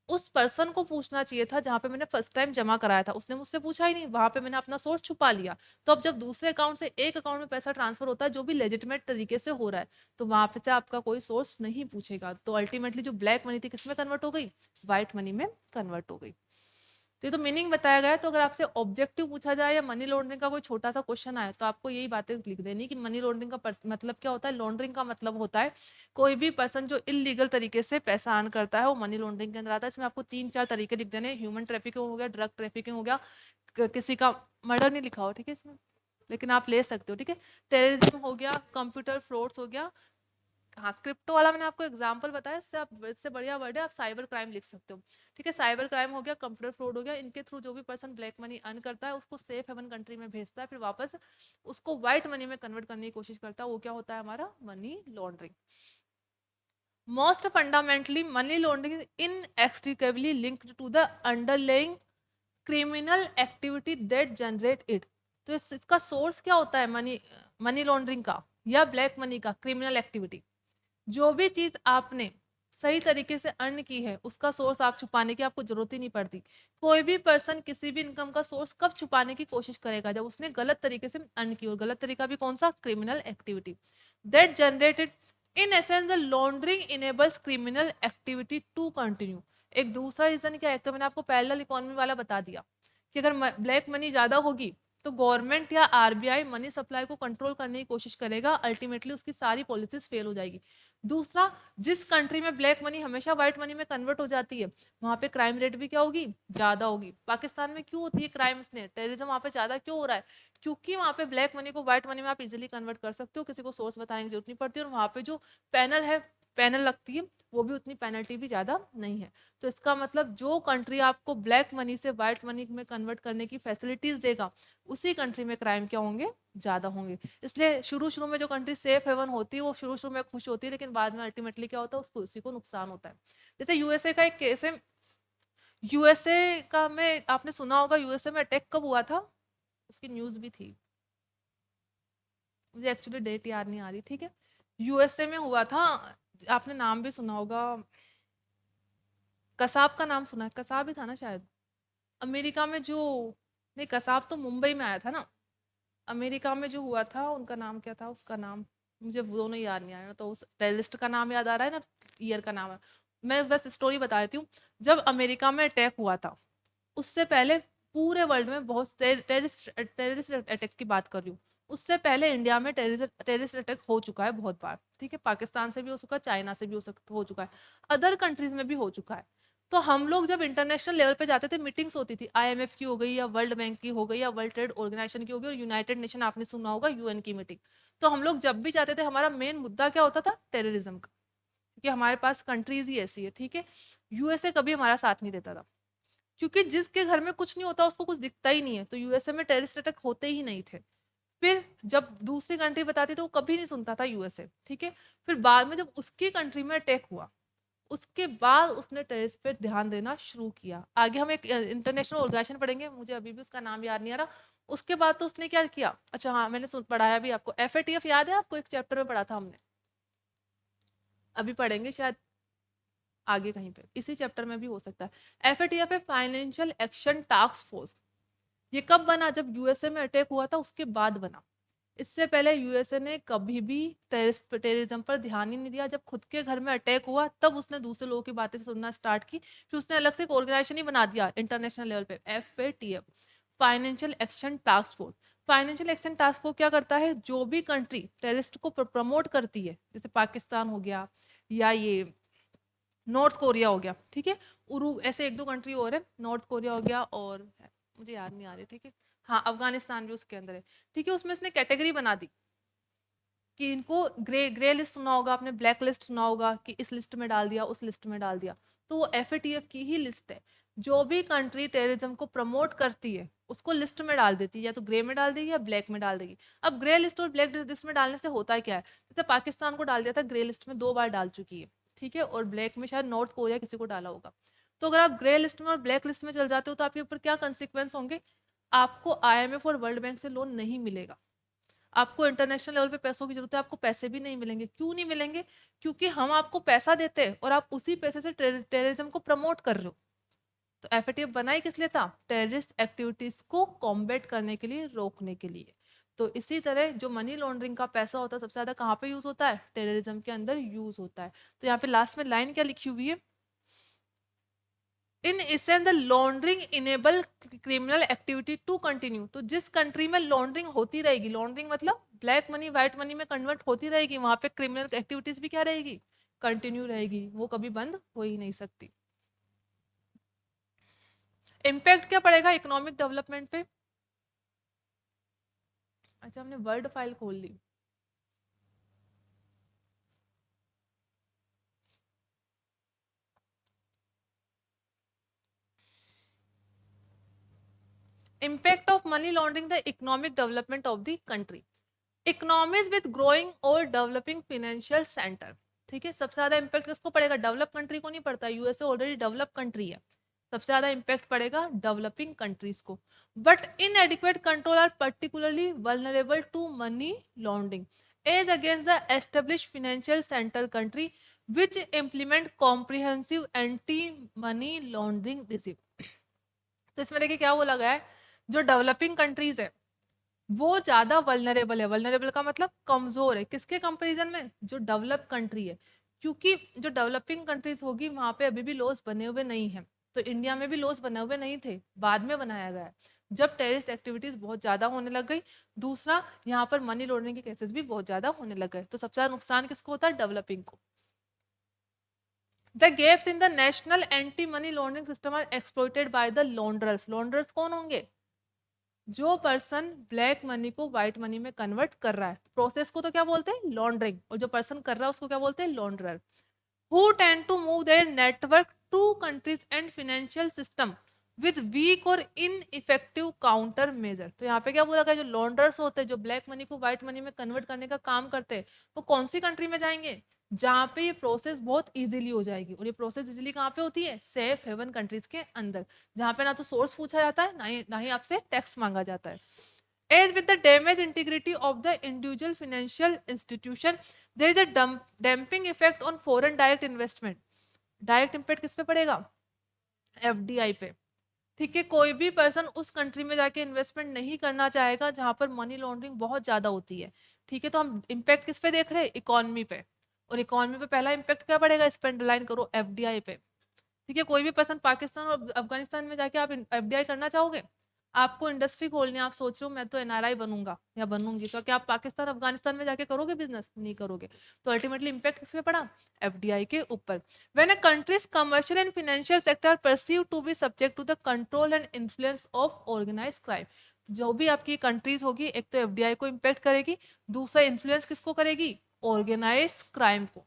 उस पर्सन को पूछना चाहिए था जहां पे मैंने फर्स्ट टाइम जमा कराया था, उसने मुझसे पूछा ही नहीं, वहां पे मैंने अपना सोर्स छुपा लिया। तो अब जब दूसरे अकाउंट से एक अकाउंट में पैसा ट्रांसफर होता है जो भी लेजिटिमेट तरीके से हो रहा है, तो वहां पे से आपका कोई सोर्स नहीं पूछेगा। तो अल्टीमेटली जो ब्लैक मनी थी किसमें कन्वर्ट हो गई, व्हाइट मनी में कन्वर्ट हो गई। तो ये तो मीनिंग बताया गया है। तो अगर आपसे ऑब्जेक्टिव पूछा जाए या मनी लॉन्ड्रिंग का कोई छोटा सा क्वेश्चन आए तो आपको यही बातें लिख देनी कि मनी लॉन्ड्रिंग का मतलब क्या होता है। लॉन्ड्रिंग का मतलब होता है कोई भी पर्सन जो इलीगल तरीके से पैसा अर्न करता है वो मनी लॉन्ड्रिंग के अंदर आता है। इसमें आपको 3-4 तरीके लिख देने, ह्यूमन ट्रैफिकिंग हो गया, ड्रग ट्रैफिकिंग हो गया, किसी का मर्डर नहीं लिखा हो ठीक है इसमें, लेकिन आप ले सकते हो ठीक है, टेररिज्म हो गया, कंप्यूटर फ्रॉड्स हो गया। हाँ क्रिप्टो वाला मैंने आपको एग्जांपल बताया, इससे आप, इससे बढ़िया वर्ड है आप साइबर क्राइम लिख सकते हो ठीक है। साइबर क्राइम हो गया, कंप्यूटर फ्रॉड हो गया, इनके थ्रू जो भी पर्सन ब्लैक मनी अर्न करता है उसको सेफ हेवन कंट्री में भेजता है, फिर वापस उसको व्हाइट मनी में कन्वर्ट करने की कोशिश करता है, वो क्या होता है हमारा money laundering. Most fundamentally money laundering is inextricably linked to the underlying criminal activity that generate it. तो इसका सोर्स क्या होता है मनी मनी लॉन्ड्रिंग का या ब्लैक मनी का, क्रिमिनल एक्टिविटी। जो भी चीज आपने सही तरीके से अर्न की है उसका सोर्स आप छुपाने की आपको जरूरत ही नहीं पड़ती। कोई भी पर्सन किसी भी इनकम का सोर्स कब छुपाने की कोशिश करेगा, जब उसने गलत तरीके से अर्न की, और गलत तरीका भी कौन सा, criminal activity that generated. In essence the laundering enables criminal activity to continue. एक दूसरा रीजन क्या है, तो मैंने आपको पैरेलल इकोनॉमी वाला बता दिया कि अगर ब्लैक मनी ज्यादा होगी तो गवर्नमेंट या आरबीआई मनी सप्लाई को कंट्रोल करने की कोशिश करेगा, अल्टीमेटली उसकी सारी पॉलिसीज फेल हो जाएगी। दूसरा, जिस कंट्री में ब्लैक मनी हमेशा व्हाइट मनी में कन्वर्ट हो जाती है वहां पे क्राइम रेट भी क्या होगी, ज्यादा होगी। पाकिस्तान में क्यों होती है क्राइम, ने टेररिज्म वहां पे ज्यादा क्यों हो रहा है, क्योंकि वहां पे ब्लैक मनी को व्हाइट मनी में आप इजिली कन्वर्ट कर सकते हो, किसी को सोर्स बताने की जरूरत नहीं पड़ती, और वहां पे जो पैनल है, पैनल लगती है, वो भी उतनी पेनल्टी भी ज्यादा नहीं है। तो इसका मतलब जो कंट्री आपको ब्लैक मनी से व्हाइट मनी में कन्वर्ट करने की फैसिलिटीज देगा उसी कंट्री में क्राइम क्या होंगे, ज्यादा होंगे। इसलिए शुरू शुरू में जो कंट्री सेफ हेवन होती है वो शुरू शुरू में खुश होती है, लेकिन बाद में अल्टीमेटली क्या होता है, उसको उसी को नुकसान होता है। जैसे यूएसए का एक केस है, यूएसए का में आपने सुना होगा, यूएसए में अटैक कब हुआ था, उसकी न्यूज भी थी, मुझे एक्चुअली डेट याद नहीं आ रही ठीक है। यूएसए में हुआ था, आपने नाम भी सुना होगा, कसाब का नाम सुना है, कसाब ही था ना शायद। अमेरिका में जो, नहीं कसाब तो मुंबई में आया था ना, अमेरिका में जो हुआ था उनका नाम क्या था, उसका नाम मुझे वो दोनों याद नहीं आ रहा, तो उस टेररिस्ट का नाम याद आ रहा है ना, ईयर का नाम है। मैं बस स्टोरी बता देती हूँ। जब अमेरिका में अटैक हुआ था उससे पहले पूरे वर्ल्ड में बहुत टेररिस्ट टेररिस्ट अटैक की बात कर रही हूँ, उससे पहले इंडिया में टेररिस्ट अटैक हो चुका है बहुत बार ठीक है, पाकिस्तान से भी हो चुका है, चाइना से भी हो चुका है, अदर कंट्रीज में भी हो चुका है। तो हम लोग जब इंटरनेशनल लेवल पे जाते थे, मीटिंग्स होती थी, आईएमएफ की हो गई या वर्ल्ड बैंक की हो गई या वर्ल्ड ट्रेड ऑर्गेनाइजेशन की हो गई, और यूनाइटेड नेशन आपने सुना होगा यूएन की मीटिंग। तो हम लोग जब भी जाते थे हमारा मेन मुद्दा क्या होता था, टेररिज्म का, क्योंकि हमारे पास कंट्रीज ही ऐसी है ठीक है। यूएसए कभी हमारा साथ नहीं देता था, क्योंकि जिसके घर में कुछ नहीं होता उसको कुछ दिखता ही नहीं है, तो यूएसए में टेररिस्ट अटैक होते ही नहीं थे। फिर जब दूसरी कंट्री बताती तो वो कभी नहीं सुनता था यूएसए ठीक है। फिर बाद में जब उसकी कंट्री में अटैक हुआ उसके बाद उसने टेररिस्ट पे ध्यान देना शुरू किया। आगे हम एक इंटरनेशनल ऑर्गेनाइजेशन पढ़ेंगे, मुझे अभी भी उसका नाम याद नहीं आ रहा। उसके बाद तो उसने क्या किया, अच्छा हाँ मैंने पढ़ाया भी आपको, एफएटीएफ याद है आपको, एक चैप्टर में पढ़ा था हमने, अभी पढ़ेंगे शायद आगे कहीं पे, इसी चैप्टर में भी हो सकता है। एफएटीएफ है फाइनेंशियल एक्शन टास्क फोर्स। ये कब बना, जब यूएसए में अटैक हुआ था उसके बाद बना। इससे पहले यूएसए ने कभी भी टेररिज्म पर ध्यान ही नहीं दिया। जब खुद के घर में अटैक हुआ तब उसने दूसरे लोगों की बातें सुनना स्टार्ट की, फिर उसने अलग से एक ऑर्गेनाइजेशन ही बना दिया इंटरनेशनल लेवल पे, FATF, financial action task force. Financial action task force क्या करता है, जो भी कंट्री टेररिस्ट को प्रमोट करती है, जैसे पाकिस्तान हो गया या ये नॉर्थ कोरिया हो गया ठीक है, उरू ऐसे एक दो कंट्री और है, नॉर्थ कोरिया हो गया और मुझे याद नहीं आ रही ठीक है, हाँ अफगानिस्तान भी उसके अंदर है ठीक है। उसमें इसने कैटेगरी बना दी कि इनको ग्रे ग्रे लिस्ट सुना होगा आपने, ब्लैक लिस्ट सुना होगा कि इस लिस्ट में डाल दिया उस लिस्ट में डाल दिया, तो वो एफएटीएफ की ही लिस्ट है। जो भी कंट्री टेररिज्म को प्रमोट करती है उसको लिस्ट में डाल देती है, या तो ग्रे में डाल देगी या ब्लैक में डाल देगी। अब ग्रे लिस्ट और ब्लैक लिस्ट में डालने से होता है क्या है, जैसे पाकिस्तान को डाल दिया था ग्रे लिस्ट में, 2 बार डाल चुकी है, ठीक है, और ब्लैक में शायद नॉर्थ कोरिया किसी को डाला होगा। तो अगर आप ग्रे लिस्ट में और ब्लैक लिस्ट में चल जाते हो तो आपके ऊपर क्या कंसिक्वेंस होंगे, आपको IMF और वर्ल्ड बैंक से लोन नहीं मिलेगा, आपको इंटरनेशनल लेवल पे पैसों की जरूरत है, आपको पैसे भी नहीं मिलेंगे। क्यों नहीं मिलेंगे, क्योंकि हम आपको पैसा देते हैं और आप उसी पैसे से टेररिज्म को प्रमोट कर रहे हो। तो एफएटीएफ बनाई किस लिए था, टेररिस्ट एक्टिविटीज को कॉम्बैट करने के लिए, रोकने के लिए। तो इसी तरह जो मनी लॉन्ड्रिंग का पैसा होता है सबसे ज्यादा कहाँ पे यूज होता है, टेररिज्म के अंदर यूज होता है। तो यहाँ पे लास्ट में लाइन क्या लिखी हुई है, in essence the laundering enable criminal activity to continue. तो जिस कंट्री में लॉन्ड्रिंग होती रहेगी, लॉन्ड्रिंग मतलब ब्लैक मनी व्हाइट मनी में कन्वर्ट होती रहेगी, वहां पे क्रिमिनल एक्टिविटीज भी क्या रहेगी, कंटिन्यू रहेगी, वो कभी बंद हो ही नहीं सकती। इम्पैक्ट क्या पड़ेगा इकोनॉमिक डेवलपमेंट पे, अच्छा हमने वर्ड फाइल खोल ली, impact of money laundering the economic development of the country, economies with growing और developing financial center। ठीक है, सबसे ज्यादा इम्पैक्ट किसको पड़ेगा, डेवलप कंट्री को नहीं पड़ता, यूएसए ऑलरेडी डेवलप कंट्री है, सबसे ज्यादा इम्पैक्ट पड़ेगा डेवलपिंग कंट्रीज को। But inadequate control are particularly vulnerable to money laundering as against the establish financial centre country which implement comprehensive anti money laundering regime. तो इसमें देखिए क्या बोला गया है, जो डेवलपिंग कंट्रीज है वो ज्यादा वल्नरेबल है, वल्नरेबल का मतलब कमजोर है, किसके कंपैरिजन में, जो डेवलप कंट्री है। क्योंकि जो डेवलपिंग कंट्रीज होगी वहां पे अभी भी लॉज बने हुए नहीं है, तो इंडिया में भी लॉज बने हुए नहीं थे, बाद में बनाया गया है जब टेररिस्ट एक्टिविटीज बहुत ज्यादा होने लग गई। दूसरा, यहाँ पर मनी लॉन्ड्रिंग के केसेस भी बहुत ज्यादा होने लग गए, तो सबसे ज्यादा नुकसान किसको होता है, डेवलपिंग को। The gaps in the national anti-money laundering system are exploited by the launderers। launderers कौन होंगे, जो पर्सन ब्लैक मनी को व्हाइट मनी में कन्वर्ट कर रहा है, प्रोसेस को तो क्या बोलते हैं, लॉन्ड्रिंग, और जो पर्सन कर रहा है उसको क्या बोलते हैं, launderer. Who tend to move their network to countries and financial system with weak और इनइफेक्टिव काउंटर मेजर। तो यहाँ पे क्या बोला गया, जो लॉन्डर्स होते हैं, जो ब्लैक मनी को व्हाइट मनी में कन्वर्ट करने का काम करते हैं, वो कौन सी कंट्री में जाएंगे, जहाँ पे ये प्रोसेस बहुत इजीली हो जाएगी। और ये प्रोसेस इजीली कहाँ पे होती है, सेफ हेवन कंट्रीज के अंदर, जहाँ पे ना तो सोर्स पूछा जाता है, ना ही आपसे टैक्स मांगा जाता है। As with the damaged integrity of the individual financial institution, there is a damping effect on foreign direct investment। Direct impact किस पे पड़ेगा, FDI पे। ठीक है, कोई भी पर्सन उस कंट्री में जाके इन्वेस्टमेंट नहीं करना चाहेगा जहां पर मनी लॉन्ड्रिंग बहुत ज्यादा होती है। ठीक है, तो हम इम्पैक्ट किस पे देख रहे हैं, इकोनॉमी पे। और इकोनॉमी पे पहला इम्पैक्ट क्या पड़ेगा, इस पे अंडरलाइन करो, FDI पे। ठीक है, कोई भी पर्सन पाकिस्तान और अफगानिस्तान में जाके आप FDI करना चाहोगे, आपको इंडस्ट्री खोलनी है, आप सोच रहे हो मैं तो NRI बनूंगा या बनूंगी, तो क्या आप पाकिस्तान अफगानिस्तान में जाके करोगे बिजनेस, नहीं करोगे। तो अल्टीमेटली इंपैक्ट किस पे पड़ा, FDI के ऊपर। When a country's commercial and financial sector perceive to be subject to the control and influence of organize crime. जो भी आपकी कंट्रीज होगी, एक तो FDI को इम्पैक्ट करेगी, दूसरा इन्फ्लुएंस किसको करेगी, ऑर्गेनाइज क्राइम को।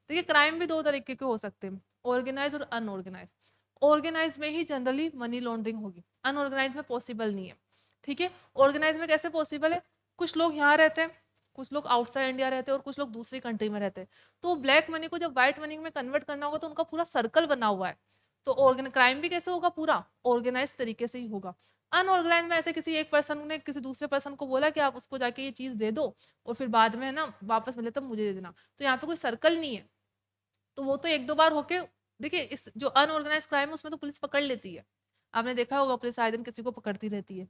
देखिए, क्राइम भी दो तरीके के हो सकते हैं, ऑर्गेनाइज और अनऑर्गेनाइज। ऑर्गेनाइज में ही जनरली मनी लॉन्ड्रिंग होगी, अनऑर्गेनाइज में पॉसिबल नहीं है। ठीक है, ऑर्गेनाइज में कैसे पॉसिबल है, कुछ लोग यहाँ रहते हैं, कुछ लोग आउटसाइड इंडिया रहते हैं और कुछ लोग दूसरी कंट्री में रहते हैं। तो ब्लैक मनी को जब व्हाइट मनी में कन्वर्ट करना होगा तो उनका पूरा सर्कल बना हुआ है। तो क्राइम भी कैसे होगा, पूरा ऑर्गेनाइज तरीके से ही होगा। अनऑर्गेनाइज में ऐसे किसी एक पर्सन ने किसी दूसरे पर्सन को बोला कि आप उसको जाके ये चीज दे दो और फिर बाद में है ना वापस मिले तब मुझे दे देना, तो यहाँ पे कोई सर्कल नहीं है। तो वो तो एक दो बार होके, देखिए इस जो अनऑर्गेनाइज क्राइम है उसमें तो पुलिस पकड़ लेती है, आपने देखा होगा पुलिस आए दिन किसी को पकड़ती रहती है।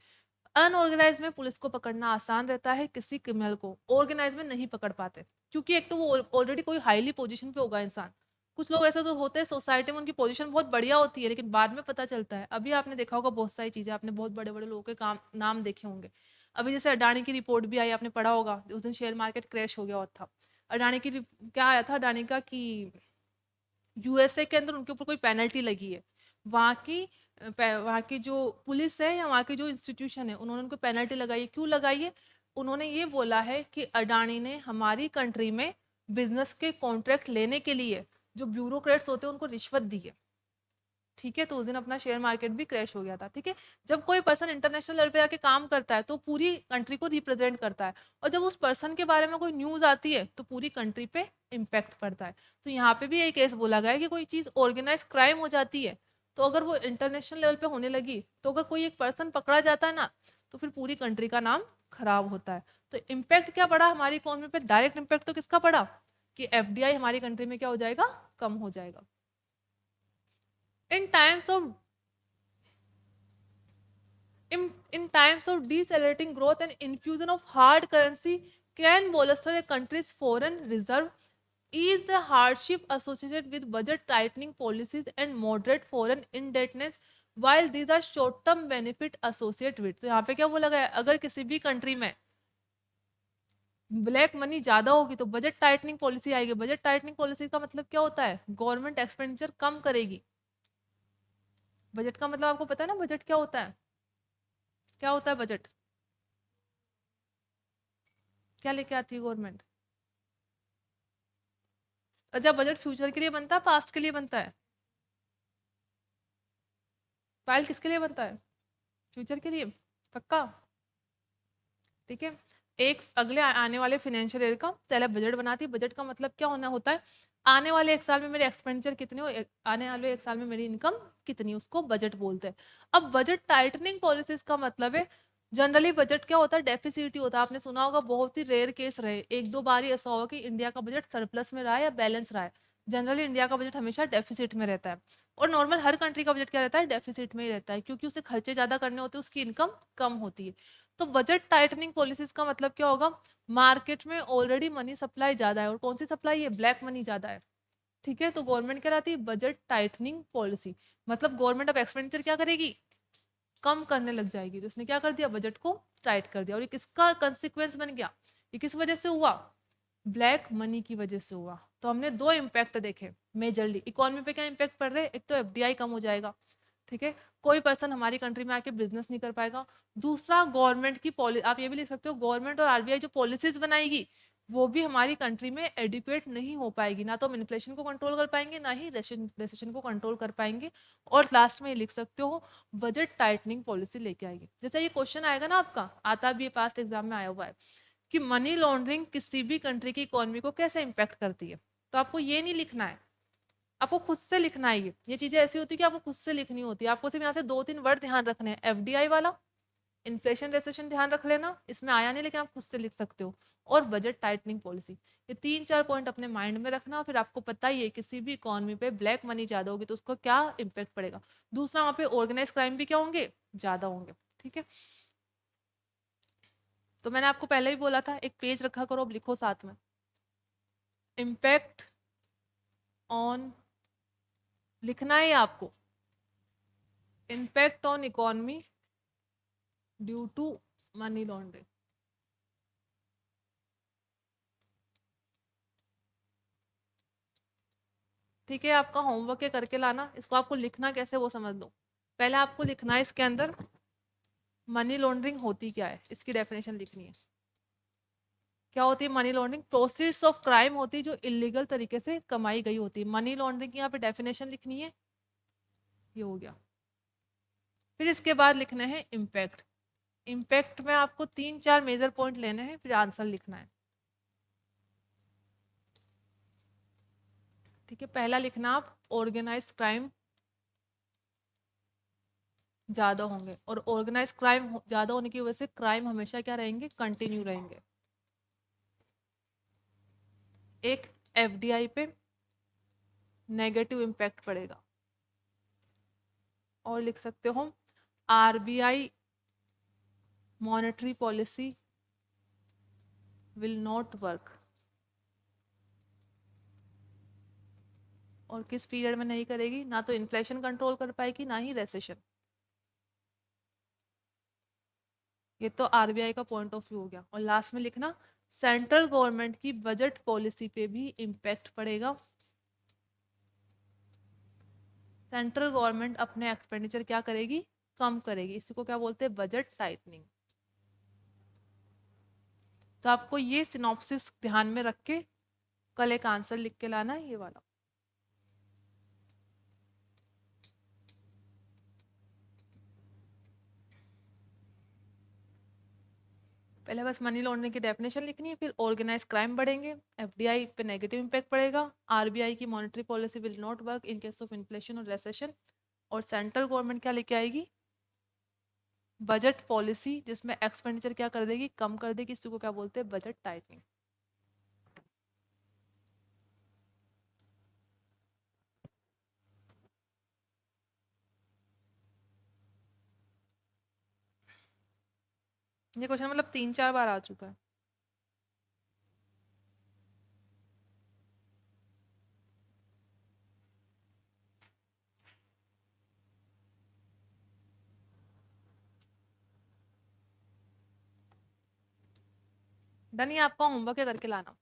अनऑर्गेनाइज में पुलिस को पकड़ना आसान रहता है, किसी क्रिमिनल को ऑर्गेनाइज में नहीं पकड़ पाते, क्योंकि एक तो वो ऑलरेडी कोई हाईली पोजीशन पे होगा इंसान। कुछ लोग ऐसे तो होते हैं सोसाइटी में उनकी पोजीशन बहुत बढ़िया होती है लेकिन बाद में पता चलता है, अभी आपने देखा होगा बहुत सारी चीजें, आपने बहुत बड़े बड़े लोगों के काम नाम देखे होंगे। अभी जैसे अडानी की रिपोर्ट भी आई, आपने पढ़ा होगा, उस दिन शेयर मार्केट क्रैश हो गया और था। अडानी की क्या आया था, अडानी का कि यूएसए के अंदर उनके ऊपर कोई पेनल्टी लगी है, वहाँ की वहाँ की जो पुलिस है या वहाँ की जो इंस्टीट्यूशन है उन्होंने उनको पेनल्टी लगाई है। क्यों लगाई है, उन्होंने ये बोला है कि अडानी ने हमारी कंट्री में बिजनेस के कॉन्ट्रैक्ट लेने के लिए जो ब्यूरोक्रेट्स होते हैं उनको रिश्वत दी है। ठीक है, तो उस दिन अपना शेयर मार्केट भी क्रैश हो गया था। ठीक है, जब कोई पर्सन इंटरनेशनल लेवल पे आके काम करता है तो पूरी कंट्री को रिप्रेजेंट करता है, और जब उस पर्सन के बारे में कोई न्यूज आती है तो पूरी कंट्री पे इम्पैक्ट पड़ता है। तो यहाँ पे भी एक केस बोला गया है कि कोई चीज ऑर्गेनाइज क्राइम हो जाती है तो अगर वो इंटरनेशनल लेवल पे होने लगी तो अगर कोई एक पर्सन पकड़ा जाता है ना तो फिर पूरी कंट्री का नाम खराब होता है। तो इम्पैक्ट क्या पड़ा हमारी इकोनॉमी पे? डायरेक्ट इम्पैक्ट तो किसका पड़ा कि एफडीआई हमारी कंट्री में क्या हो जाएगा, कम हो जाएगा। In times of in times of decelerating growth and infusion of hard currency can bolster a country's foreign reserve, is the hardship associated with budget tightening policies and moderate foreign indebtedness, while these are short term benefit associated with। तो यहाँ पे क्या बोला गया है, अगर किसी भी कंट्री में ब्लैक मनी ज्यादा होगी तो बजट टाइटनिंग पॉलिसी आएगी। बजट टाइटनिंग पॉलिसी का मतलब क्या होता है, गवर्नमेंट एक्सपेंडिचर कम करेगी। बजट का मतलब आपको पता है ना, बजट क्या होता है, क्या होता है बजट, क्या लेके आती है गवर्नमेंट? अच्छा, बजट फ्यूचर के लिए बनता है, पास्ट के लिए बनता है? फाइल किसके लिए बनता है, फ्यूचर के लिए, पक्का? ठीक है, एक अगले आने वाले फाइनेंशियल ईयर का पहले बजट बनाती है। बजट का मतलब क्या होना होता है, आने वाले एक साल में मेरे एक्सपेंडिचर कितने हो, आने वाले एक साल में मेरी इनकम कितनी, उसको बजट बोलते हैं। अब बजट टाइटनिंग पॉलिसीज का मतलब है, जनरली बजट क्या होता है, डेफिसिट ही होता है। आपने सुना होगा, बहुत ही रेयर केस रहे, एक दो बार ही ऐसा होगा कि इंडिया का बजट सरप्लस में रहा है या बैलेंस रहा है। जनरली इंडिया का बजट हमेशा डेफिसिट में रहता है, और नॉर्मल हर कंट्री का बजट क्या रहता है, डेफिसिट में ही रहता है, क्योंकि उसे खर्चे ज्यादा करने होते हैं, उसकी इनकम कम होती है। तो बजट टाइटनिंग पॉलिसीज का मतलब क्या होगा, मार्केट में ऑलरेडी मनी सप्लाई ज्यादा है, और कौन सी सप्लाई है, ब्लैक मनी ज्यादा है। ठीक है, तो गवर्नमेंट क्या लाती है, बजट टाइटनिंग पॉलिसी। मतलब गवर्नमेंट अब एक्सपेंडिचर क्या करेगी, कम करने लग जाएगी। तो उसने क्या कर दिया, बजट को टाइट कर दिया, और ये किसका कंसिक्वेंस बन गया, ये किस वजह से हुआ, ब्लैक मनी की वजह से हुआ। तो हमने दो इम्पैक्ट देखे मेजरली इकोनॉमी पे। क्या इम्पैक्ट पड़ रहे हैं, एक तो एफडीआई कम हो जाएगा, ठीक है, कोई पर्सन हमारी कंट्री में आके बिजनेस नहीं कर पाएगा। दूसरा, गवर्नमेंट की पॉलिसी, आप ये भी लिख सकते हो, गवर्नमेंट और आरबीआई जो पॉलिसीज बनाएगी वो भी हमारी कंट्री में एडिक्वेट नहीं हो पाएगी, ना तो हम इन्फ्लेशन को कंट्रोल कर पाएंगे, ना ही रेसेशन को कंट्रोल कर पाएंगे। और लास्ट में ये लिख सकते हो, बजट टाइटनिंग पॉलिसी लेके आएगी। जैसे ये क्वेश्चन आएगा ना, आपका आता भी है, पास्ट एग्जाम में आया हुआ है, कि मनी लॉन्ड्रिंग किसी भी कंट्री की इकोनॉमी को कैसे इंपैक्ट करती है। तो आपको ये नहीं लिखना है, आपको खुद से लिखना है। ये चीजें ऐसी होती है कि आपको खुद से लिखनी होती है। आपको सिर्फ यहाँ से दो तीन वर्ड ध्यान रखने हैं, एफडीआई वाला, इन्फ्लेशन रेसेशन ध्यान रख लेना, इसमें आया नहीं लेकिन आप खुद से लिख सकते हो, और बजट टाइटनिंग पॉलिसी। ये तीन चार पॉइंट अपने माइंड में रखना, फिर आपको पता ही है किसी भी इकोनॉमी पे ब्लैक मनी ज्यादा होगी तो उसको क्या इम्पेक्ट पड़ेगा। दूसरा, वहां पे ऑर्गेनाइज क्राइम भी क्या होंगे, ज्यादा होंगे। ठीक है, तो मैंने आपको पहले ही बोला था, एक पेज रखा करो, अब लिखो साथ में, इम्पैक्ट ऑन, लिखना है आपको, impact on economy due to money laundering. ठीक है, आपका होमवर्क है, करके लाना इसको। आपको लिखना कैसे वो समझ लो। पहले आपको लिखना है इसके अंदर मनी लॉन्ड्रिंग होती क्या है, इसकी डेफिनेशन लिखनी है। क्या होती है money laundering, proceeds of crime होती है जो इलीगल तरीके से कमाई गई होती है। मनी लॉन्ड्रिंग की यहाँ पे डेफिनेशन लिखनी है, ये हो गया। फिर इसके बाद लिखने हैं इम्पैक्ट। इम्पैक्ट में आपको तीन चार मेजर पॉइंट लेने हैं, फिर आंसर लिखना है। ठीक है, पहला लिखना आप, ऑर्गेनाइज क्राइम ज्यादा होंगे, और ऑर्गेनाइज क्राइम ज्यादा होने की वजह से क्राइम हमेशा क्या रहेंगे, कंटिन्यू रहेंगे। एक, एफडीआई पे नेगेटिव इम्पैक्ट पड़ेगा, और लिख सकते हो RBI monetary policy will not work. और किस पीरियड में नहीं करेगी, ना तो इन्फ्लेशन कंट्रोल कर पाएगी, ना ही रेसेशन। ये तो आरबीआई का पॉइंट ऑफ व्यू हो गया। और लास्ट में लिखना, सेंट्रल गवर्नमेंट की बजट पॉलिसी पे भी इम्पैक्ट पड़ेगा। सेंट्रल गवर्नमेंट अपने एक्सपेंडिचर क्या करेगी, कम करेगी, इसी को क्या बोलते हैं, बजट टाइटनिंग। तो आपको ये सिनॉप्सिस ध्यान में रख के कल एक आंसर लिख के लाना है, ये वाला। पहले बस मनी लॉन्ड्रिंग की डेफिनेशन लिखनी है, फिर ऑर्गेनाइज क्राइम बढ़ेंगे, एफडीआई पे नेगेटिव इम्पैक्ट पड़ेगा, आरबीआई की monetary policy will not work in case of inflation और रेसेशन, और सेंट्रल गवर्नमेंट क्या लेके आएगी, बजट पॉलिसी जिसमें एक्सपेंडिचर क्या कर देगी, कम कर देगी, इसी को क्या बोलते हैं, बजट टाइटनिंग। ये क्वेश्चन मतलब 3-4 बार आ चुका है। डन, ये आपका होमवर्क है, करके लाना।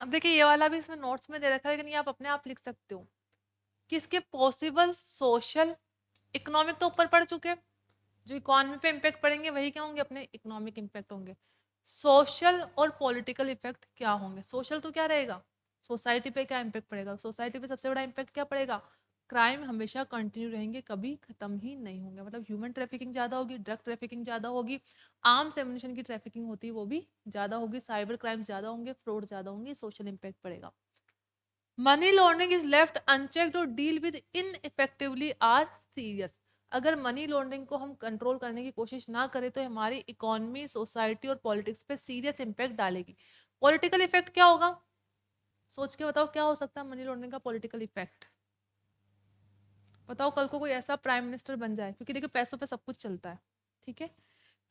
अब देखिए, ये वाला भी इसमें नोट्स में दे रखा है, लेकिन ये आप अपने आप लिख सकते हो कि इसके पॉसिबल सोशल, इकोनॉमिक तो ऊपर पड़ चुके हैं, जो इकोनॉमी पे इम्पैक्ट पड़ेंगे वही क्या होंगे, अपने इकोनॉमिक इम्पैक्ट होंगे। सोशल और पॉलिटिकल इफेक्ट क्या होंगे, सोशल तो क्या रहेगा, सोसाइटी पे क्या इम्पैक्ट पड़ेगा, सोसाइटी पे सबसे बड़ा इम्पैक्ट क्या पड़ेगा, क्राइम हमेशा कंटिन्यू रहेंगे, कभी खत्म ही नहीं होंगे, मतलब ह्यूमन ट्रैफिकिंग ज़्यादा होगी, ड्रग ट्रैफिकिंग ज़्यादा होगी, आर्म्स एम्युनिशन की ट्रैफिकिंग होती है वो भी ज़्यादा होगी, साइबर क्राइम ज़्यादा होंगे, फ्रॉड ज़्यादा होंगे, सोशल इम्पैक्ट पड़ेगा। Money laundering is left unchecked और डील विद इनइफेक्टिवली आर सीरियस। अगर मनी लॉन्ड्रिंग को हम कंट्रोल करने की कोशिश ना करें तो हमारी इकोनॉमी, सोसाइटी और पॉलिटिक्स पे सीरियस इम्पैक्ट डालेगी। पॉलिटिकल इफेक्ट क्या होगा, सोच के बताओ क्या हो सकता है मनी लॉन्ड्रिंग का पॉलिटिकल इफेक्ट। बताओ, कल को कोई ऐसा प्राइम मिनिस्टर बन जाए, क्योंकि देखिए पैसों पे सब कुछ चलता है, ठीक है,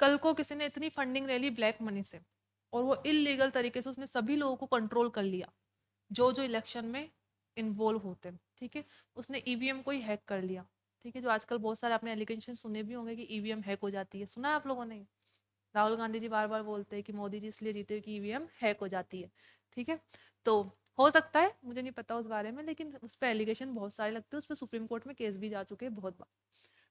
कल को किसी ने इतनी फंडिंग ले ली ब्लैक मनी से, और वो इलीगल तरीके से उसने सभी लोगों को कंट्रोल कर लिया जो जो इलेक्शन में इन्वॉल्व होते हैं, ठीक है, उसने ईवीएम को ही हैक कर लिया, ठीक है, जो आजकल बहुत सारे आपने एलिगेशन सुने भी होंगे कि ईवीएम हैक हो जाती है, सुना है आप लोगों ने। राहुल गांधी जी बार बार बोलते हैं कि मोदी जी इसलिए जीते कि ईवीएम हैक हो जाती है, ठीक है, तो हो सकता है, मुझे नहीं पता उस बारे में, लेकिन उस पर एलिगेशन बहुत सारे लगते हैं, उस पर सुप्रीम कोर्ट में केस भी जा चुके हैं बहुत बार।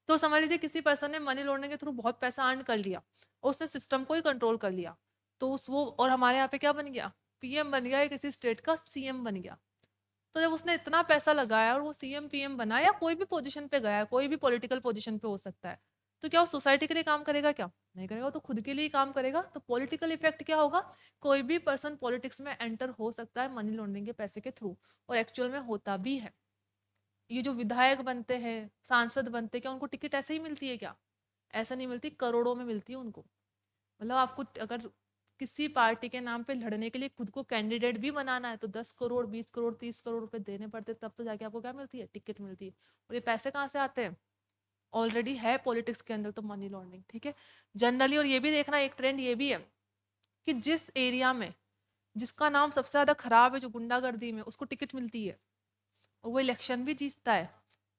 तो समझ लीजिए किसी पर्सन ने मनी लॉन्ड्रिंग के थ्रू बहुत पैसा अर्न कर लिया और उसने सिस्टम को ही कंट्रोल कर लिया, तो उस वो, और हमारे यहाँ पे क्या बन गया, पीएम बन गया, या किसी स्टेट का सीएम बन गया। तो जब उसने इतना पैसा लगाया और वो सीएम पीएम बना, या कोई भी पोजीशन पे गया, कोई भी पॉलिटिकल पोजीशन पे हो सकता है, तो क्या वो सोसाइटी के लिए काम करेगा, क्या नहीं करेगा, वो तो खुद के लिए ही काम करेगा। तो पॉलिटिकल इफेक्ट क्या होगा, कोई भी पर्सन पॉलिटिक्स में एंटर हो सकता है मनी लॉन्ड्रिंग के पैसे के थ्रू, और एक्चुअल में होता भी है। ये जो विधायक बनते हैं, सांसद बनते हैं, क्या उनको टिकट ऐसे ही मिलती है क्या, ऐसा नहीं मिलती, करोड़ों में मिलती है उनको। मतलब आपको अगर किसी पार्टी के नाम पे लड़ने के लिए खुद को कैंडिडेट भी बनाना है तो 10 करोड़, 20 करोड़, 30 करोड़ रुपए देने पड़ते, तब तो जाके आपको क्या मिलती है, टिकट मिलती है। और ये पैसे कहाँ से आते हैं, ऑलरेडी है पॉलिटिक्स के अंदर तो मनी लॉन्ड्रिंग, ठीक है, जनरली। और ये भी देखना, एक ट्रेंड ये भी है कि जिस एरिया में जिसका नाम सबसे ज्यादा खराब है, जो गुंडागर्दी में, उसको टिकट मिलती है और वो इलेक्शन भी जीतता है।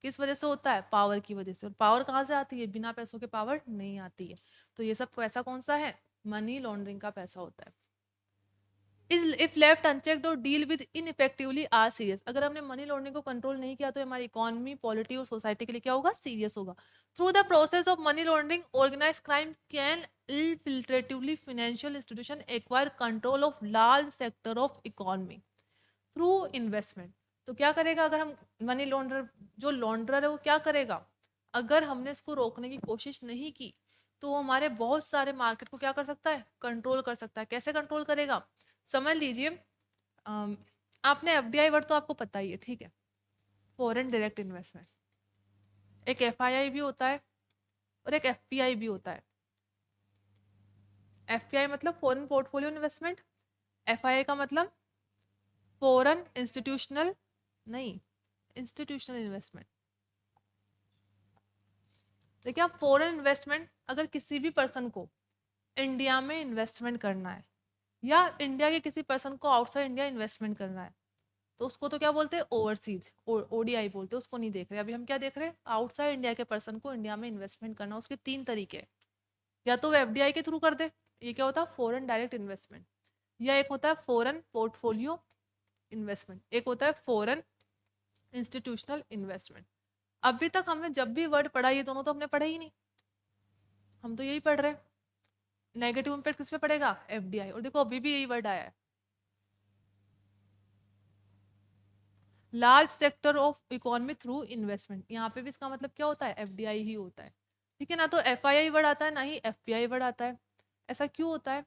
किस वजह से होता है, पावर की वजह से। और पावर कहाँ से आती है, बिना पैसों के पावर नहीं आती है। तो ये सब पैसा कौन सा है, मनी लॉन्ड्रिंग का पैसा होता है। इज इफ लेफ्ट अनचेक्ड और डील विद इनइफेक्टिवली आर सीरियस। अगर हमने मनी लॉन्ड्रिंग को कंट्रोल नहीं किया तो हमारी इकोनॉमी, पॉलिटी और सोसाइटी के लिए क्या होगा, सीरियस होगा। Through the process of money laundering organise crime can infiltratively financial institution acquire control of large sector of economy through investment. तो क्या करेगा, अगर हम मनी लॉन्डर, जो लॉन्ड्रर है वो क्या करेगा, अगर हमने इसको रोकने की कोशिश नहीं की तो वो हमारे बहुत सारे मार्केट को क्या कर सकता है, कंट्रोल कर सकता है। कैसे कंट्रोल करेगा, समझ लीजिए, आपने एफडीआई वर्ड तो आपको पता ही है, ठीक है, फॉरेन डायरेक्ट इन्वेस्टमेंट। एक एफआईआई भी होता है और एक एफपीआई भी होता है। एफपीआई मतलब फॉरेन पोर्टफोलियो इन्वेस्टमेंट, एफआईआई का मतलब फॉरेन इंस्टीट्यूशनल, नहीं, इंस्टीट्यूशनल इन्वेस्टमेंट। देखिए आप फॉरेन इन्वेस्टमेंट, अगर किसी भी पर्सन को इंडिया में इन्वेस्टमेंट करना है या इंडिया के किसी पर्सन को आउटसाइड इंडिया इन्वेस्टमेंट करना है, तो उसको तो क्या बोलते हैं, ओवरसीज, ओडीआई बोलते हैं, उसको नहीं देख रहे। अभी हम क्या देख रहे हैं, आउटसाइड इंडिया के पर्सन को इंडिया में इन्वेस्टमेंट करना। उसके तीन तरीके हैं, या तो वो एफडीआई के थ्रू कर दे, ये क्या होता है फॉरेन डायरेक्ट इन्वेस्टमेंट, या एक होता है फॉरेन पोर्टफोलियो इन्वेस्टमेंट, एक होता है फॉरेन इंस्टीट्यूशनल इन्वेस्टमेंट। अभी तक हमने जब भी वर्ड पढ़ा, ये दोनों तो हमने पढ़े ही नहीं, हम तो यही पढ़ रहे हैं। नेगेटिव इंपैक्ट किस पे पड़ेगा, एफडीआई। और देखो अभी भी यही वर्ड आया है, large sector of economy through investment. यहाँ पे भी इसका मतलब क्या होता है, एफडीआई ही होता है। ठीक है ना, तो एफआईआई वर्ड आता है ना ही एफपीआई वर्ड आता है। ऐसा क्यों होता है,